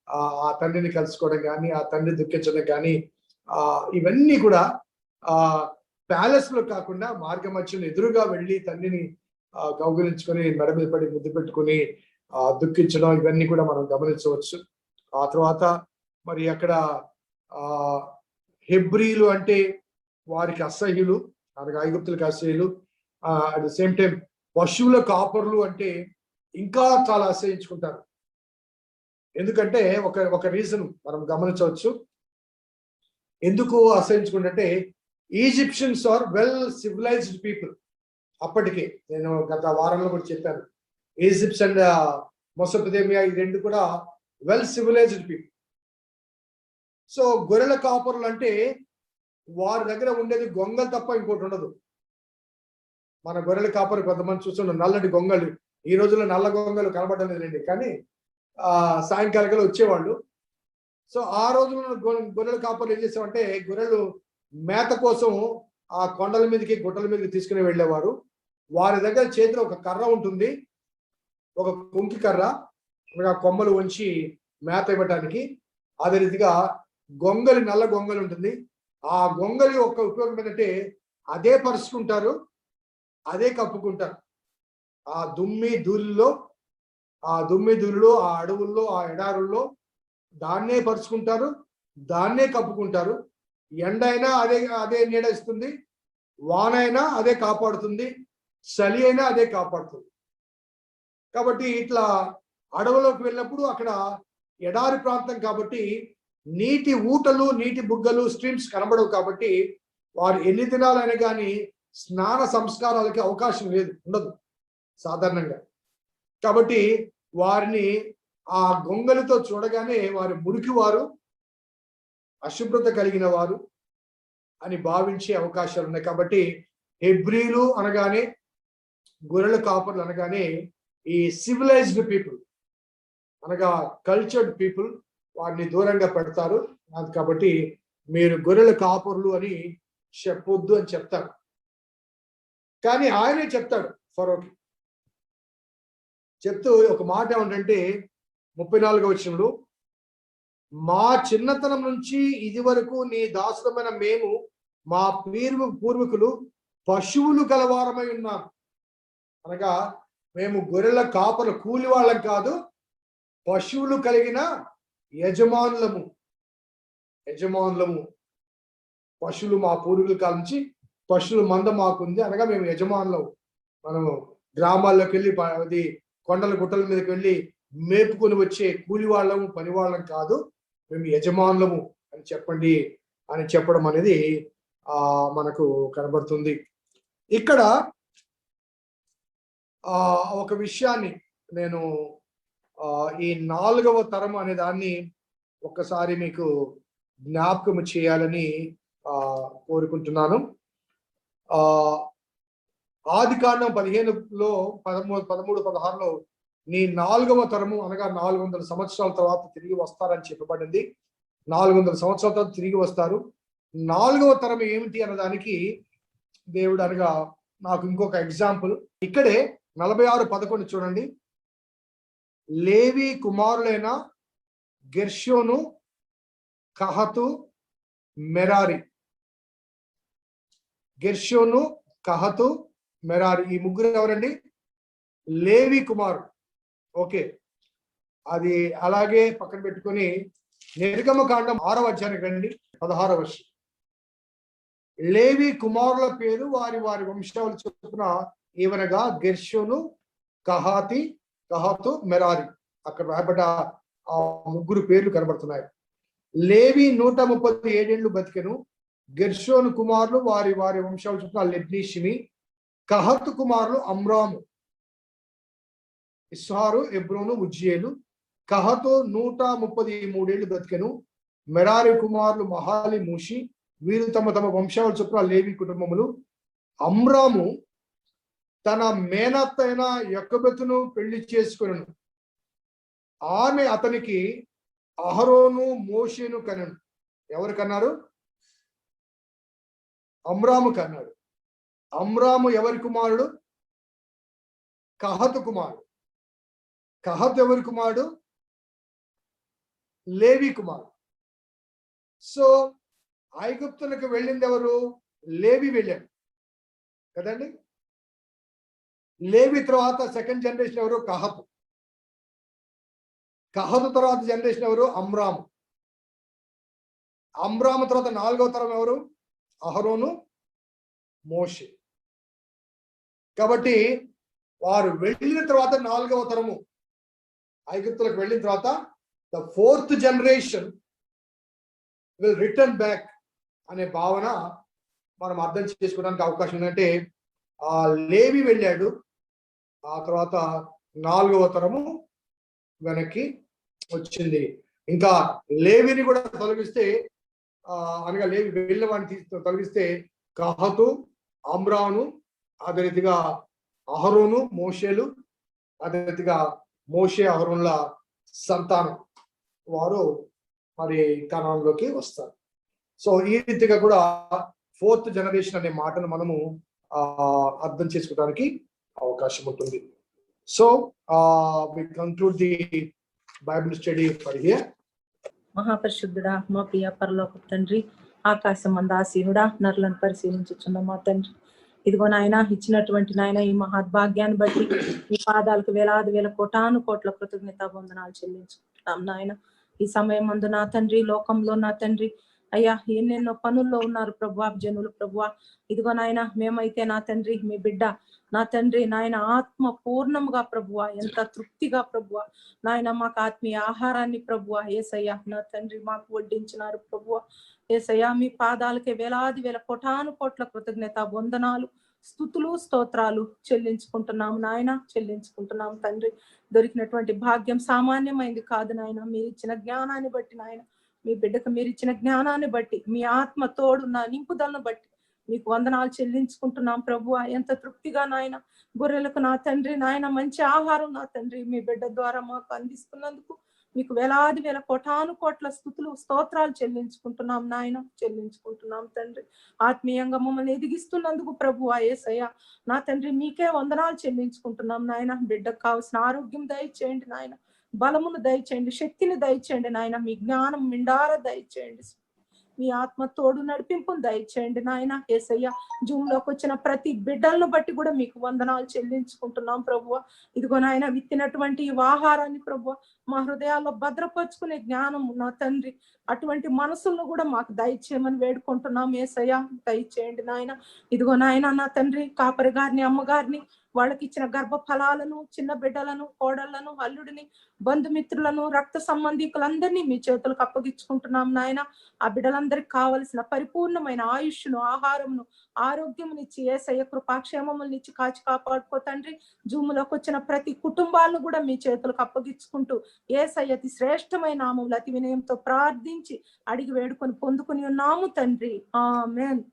ఆ తండ్రిని కలుసుకోవడం కానీ, ఆ తండ్రి దుఃఖించడం కానీ, ఇవన్నీ కూడా ఆ ప్యాలెస్ లో కాకుండా మార్గ మధ్యలో ఎదురుగా వెళ్ళి తండ్రిని కౌగిలించుకొని మెడ మీద పడి ముద్దు పెట్టుకుని దుఃఖించడం, ఇవన్నీ కూడా మనం గమనించవచ్చు. ఆ తర్వాత మరి అక్కడ హెబ్రీలు అంటే వారికి అసహ్యులు, అనగా ఐగుప్తులకు అసహ్యులు. అట్ ద సేమ్ టైం పశువుల కాపర్లు అంటే ఇంకా చాలా అసహించుకుంటారు. ఎందుకంటే ఒక రీజన్ మనం గమనించవచ్చు ఎందుకు అసహించుకుంటే, Egyptians are well civilised people. అప్పటికే నేను గత వారంలో కూడా చెప్పాను, ఈజిప్ట్స్ అండ్ మెసోపొటేమియా ఈ రెండు కూడా వెల్ సివిలైజ్డ్ పీపుల్. సో గొర్రెల కాపరులు అంటే వారి దగ్గర ఉండేది గొంగలు తప్ప ఇంకోటి ఉండదు. మన గొర్రెల కాపరు కొంతమంది చూస్తున్న నల్లటి గొంగలు, ఈ రోజుల్లో నల్ల గొంగలు కనబడడం లేదండి, కానీ సాయంకాలం వచ్చేవాళ్ళు. సో ఆ రోజుల్లో గొర్రెల కాపర్లు ఏం చేసామంటే, గొర్రెలు మేత కోసం ఆ కొండల మీదకి గుట్టల మీదకి తీసుకుని వెళ్ళేవారు. వారి దగ్గర చేతిలో ఒక కర్ర ఉంటుంది, ఒక కుంకి కర్ర, కొమ్మలు ఉంచి మేత ఇవ్వటానికి. అదే రీతిగా గొంగలి, నల్ల గొంగలి ఉంటుంది. ఆ గొంగలి యొక్క ఉపయోగం ఏంటంటే అదే పరుచుకుంటారు, అదే కప్పుకుంటారు. ఆ దుమ్మి ధూళిలో, ఆ అడవుల్లో, ఆ ఎడారుల్లో దాన్నే పరుచుకుంటారు, దాన్నే కప్పుకుంటారు. ఎండ అయినా అదే నీడ ఇస్తుంది, వానైనా అదే కాపాడుతుంది, చలి అయినా అదే కాపాడుతుంది. కాబట్టి ఇట్లా అడవులోకి వెళ్ళినప్పుడు అక్కడ ఎడారి ప్రాంతం కాబట్టి నీటి ఊటలు, నీటి బుగ్గలు, స్ట్రీమ్స్ కనబడవు. కాబట్టి వారు ఎన్ని దినాలైనా కానీ స్నాన సంస్కారాలకి అవకాశం ఉండదు సాధారణంగా. కాబట్టి వారిని ఆ గొంగలితో చూడగానే వారి మురికి వారు, అశుభ్రత కలిగిన వారు అని భావించే అవకాశాలు ఉన్నాయి. కాబట్టి హెబ్రీలు అనగానే, గొర్రెల కాపర్లు అనగానే ఈ సివిలైజ్డ్ పీపుల్ అనగా కల్చర్డ్ పీపుల్, వారిని దూరంగా పెడతారు. కాబట్టి మీరు గొర్రెల కాపర్లు అని చెప్పొద్దు అని చెప్తారు. కానీ ఆయనే చెప్తాడు ఫరోకి, చెప్తూ ఒక మాట ఏమంటే 34వ వచనంలో, మా చిన్నతనం నుంచి ఇది వరకు నీ దాసులమైన మేము మా పూర్వీకులు పశువులు గలవారమై ఉన్నాం. అనగా మేము గొర్రెల కాపరు కూలి వాళ్ళం కాదు, పశువులు కలిగిన యజమానులము. పశువులు మా పూర్వీకుల కాలం నుంచి పశువుల మంద మాకుంది, అనగా మేము యజమానులము. మనము గ్రామాల్లోకి వెళ్ళి అది కొండల గుట్టల మీదకి వెళ్ళి మేపుకొని వచ్చే కూలి వాళ్ళము, పని వాళ్ళం కాదు, మేము యజమానులము అని చెప్పండి అని చెప్పడం అనేది మనకు కనబడుతుంది. ఇక్కడ ఒక విషయాన్ని నేను ఈ 4వ తరం అనే దాన్ని ఒక్కసారి మీకు జ్ఞాపకం చేయాలని కోరుకుంటున్నాను. ఆదికాండం 15లో 13, 16లో నీ 4వ తరము అనగా 400 సంవత్సరాల తర్వాత తిరిగి వస్తారని చెప్పబడింది. 400 సంవత్సరాల తర్వాత తిరిగి వస్తారు. 4వ తరం ఏమిటి అన్నదానికి దేవుడు అనగా నాకు ఇంకొక ఎగ్జాంపుల్ ఇక్కడే 46:11 చూడండి. లేవి కుమారులైన గెర్షోను, కహతు, మెరారి. గెర్షోను, కహతు, మెరారి ఈ ముగ్గురు ఎవరండి? లేవి కుమారుడు. ఓకే, అది అలాగే పక్కన పెట్టుకొని నిర్గమకాండం 6వ అధ్యాయానికి రండి, 16వ వచనం. లేవి కుమారుల పేరు వారి వారి వంశావళి చొప్పున ఏవనగా గెర్షోను, కహతు, మెరారి. అక్కడ రాయబడ్డ ఆ ముగ్గురు పేర్లు కనబడుతున్నాయి. లేవి 137 ఏళ్ళు బతికెను. గెర్షోను కుమారులు వారి వారి వంశావళి చొప్పున లెబ్ని, షిమి. కహతు కుమారులు అమ్రాము, ఇస్హారు, ఎబ్రోను, ఉజ్జియేలు. కహతు 133 ఏళ్ళు బ్రతికెను. మెరారి కుమారులు మహాలి, మూషి. వీరు తమ తమ వంశావళి చొప్పున లేవి కుటుంబములు. అమ్రాము తన మేనత్తైన యొక్బెతును పెళ్లి చేసుకొనెను. ఆమె అతనికి అహరోను, మోషేను కనెను. ఎవరు కన్నారు? అమ్రాము కన్నాడు. అమ్రాము ఎవరి కుమారుడు? కహతు కుమారుడు. కహతు ఎవరి కుమారుడు? లేవి కుమారుడు. సో ఐగుప్తులకు వెళ్ళింది ఎవరు? లేవి వెళ్ళాడు కదండి. లేవి తర్వాత సెకండ్ జనరేషన్ ఎవరు? కహతు. కహతు తర్వాత జనరేషన్ ఎవరు? అమ్రాము. అమ్రాము తర్వాత 4వ తరం ఎవరు? అహరోను, మోషే. కాబట్టి వారు వెళ్ళిన తర్వాత 4వ తరము ఐగుప్తులకు వెళ్ళిన తర్వాత the 4th generation will return back అనే భావన మనం అర్థం చేసుకోవడానికి అవకాశం ఉందంటే, ఆ లేవి వెళ్ళాడు, ఆ తర్వాత 4వ తరము వెనక్కి వచ్చింది. ఇంకా లేవిని కూడా తొలగిస్తే అనగా లేవి వెళ్ళిన వాడిని తొలగిస్తే కహతు, అమ్రాను, అదే రీతిగా అహరోను, మోషేలు, అదే రీతిగా మోషే అహరోన్ల సంతానం వారు మరి కనాన్లోకి వస్తారు. సో ఈ రీతిగా కూడా 4th జనరేషన్ అనే మాటను మనము అర్థం చేసుకోవడానికి అవకాశం ఉంటుంది. So we conclude the Bible study for here. మహాపరిశుద్ధుడా, మా ప్రియ పరలోక తండ్రి, ఆకాశం మందాసీనుడా, నరులను పరిశీలించుచున్న మా తండ్రి, ఇదిగో నాయన ఇచ్చినటువంటి నాయన ఈ మహద్భాగ్యాన్ని బట్టి ఈ పాదాలకు వేలాది వేల కోటాను కోట్ల కృతజ్ఞతా వందనాలు చెల్లించుకుంటున్నాం నాయన. ఈ సమయం మందు నా తండ్రి, లోకంలో నా తండ్రి అయ్యా ఎన్నెన్నో పనుల్లో ఉన్నారు ప్రభువా జనులు ప్రభువా. ఇదిగో నాయన మేమైతే నా తండ్రి మీ బిడ్డ నా తండ్రి నాయన ఆత్మ పూర్ణముగా ప్రభువా, ఎంత తృప్తిగా ప్రభువా నాయన మాకు ఆత్మీయ ఆహారాన్ని ప్రభువా యేసయ్యా నా తండ్రి మాకు వడ్డించినారు ప్రభువా యేసయ్యా. మీ పాదాలకే వేలాది వేల కోటాను కోట్ల కృతజ్ఞత వందనాలు, స్తుతులు, స్తోత్రాలు చెల్లించుకుంటున్నాము నాయన, చెల్లించుకుంటున్నాము తండ్రి. దొరికినటువంటి భాగ్యం సామాన్యమైంది కాదు నాయన. మీరు ఇచ్చిన జ్ఞానాన్ని బట్టి నాయన, మీ బిడ్డకు మీరు ఇచ్చిన జ్ఞానాన్ని బట్టి, మీ ఆత్మ తోడు నా నింపుదలను బట్టి మీకు వందనాలు చెల్లించుకుంటున్నాం ప్రభువా. ఎంత తృప్తిగా నాయన గొర్రెలకు నా తండ్రి నాయన మంచి ఆహారం నా తండ్రి మీ బిడ్డ ద్వారా మాకు అందిస్తున్నందుకు మీకు వేలాది వేల కోటాను కోట్ల స్తుతులు, స్తోత్రాలు చెల్లించుకుంటున్నాం నాయన, చెల్లించుకుంటున్నాం తండ్రి. ఆత్మీయంగా మమ్మల్ని ఎదిగిస్తున్నందుకు ప్రభువా యేసయ్యా నా తండ్రి మీకే వందనాలు చెల్లించుకుంటున్నాం నాయన. బిడ్డకు కావాల్సిన ఆరోగ్యం దయచేయండి నాయన, బలమును దయచేయండి, శక్తిని దయచేయండి నాయన, మీ జ్ఞానం మిండార దయచేయండి, మీ ఆత్మ తోడు నడిపింపును దయచేయండి నాయన యేసయ్య. జూమ్ లోకి వచ్చిన ప్రతి బిడ్డలను బట్టి కూడా మీకు వందనాలు చెల్లించుకుంటున్నాం ప్రభువ. ఇదిగో నాయన విత్తినటువంటి ఈ ఆహారాన్ని ప్రభువ మా హృదయాల్లో భద్రపరుచుకునే జ్ఞానం నా తండ్రి, అటువంటి మనసులను కూడా మాకు దయచేయమని వేడుకుంటున్నాం యేసయ్య. దయచేయండి నాయన. ఇదిగో నాయన నా తండ్రి కాపరి గారిని, అమ్మగారిని, వాళ్ళకి ఇచ్చిన గర్భ ఫలాలను, చిన్న బిడ్డలను, కోడళ్లను, అల్లుడిని, బంధుమిత్రులను, రక్త సంబంధికులందరినీ మీ చేతులకు అప్పగించుకుంటున్నాం నాయన. ఆ బిడ్డలందరికి కావలసిన పరిపూర్ణమైన ఆయుష్ను, ఆహారమును, ఆరోగ్యమునిచ్చి యేసయ్య కృపాక్షేమములనిచ్చి కాచి కాపాడుకో తండ్రి. జూములోకి వచ్చిన ప్రతి కుటుంబాలను కూడా మీ చేతులకు అప్పగించుకుంటూ యేసయ్య అతి శ్రేష్టమైన నామములో అతి వినయంతో ప్రార్థించి అడిగి వేడుకొని పొందుకుని ఉన్నాము తండ్రి. ఆమేన్.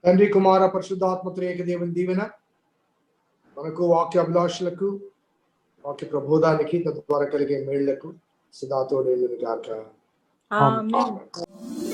తండ్రి, కుమార, పరిశుద్ధాత్మ త్రియేక దేవుని దీవెన మనకు, వాక్య అభిలాషులకు, వాక్య ప్రబోధానికి, తద్వారా కలిగే మేళ్లకు సదాతోడేయును గాక. ఆమేన్.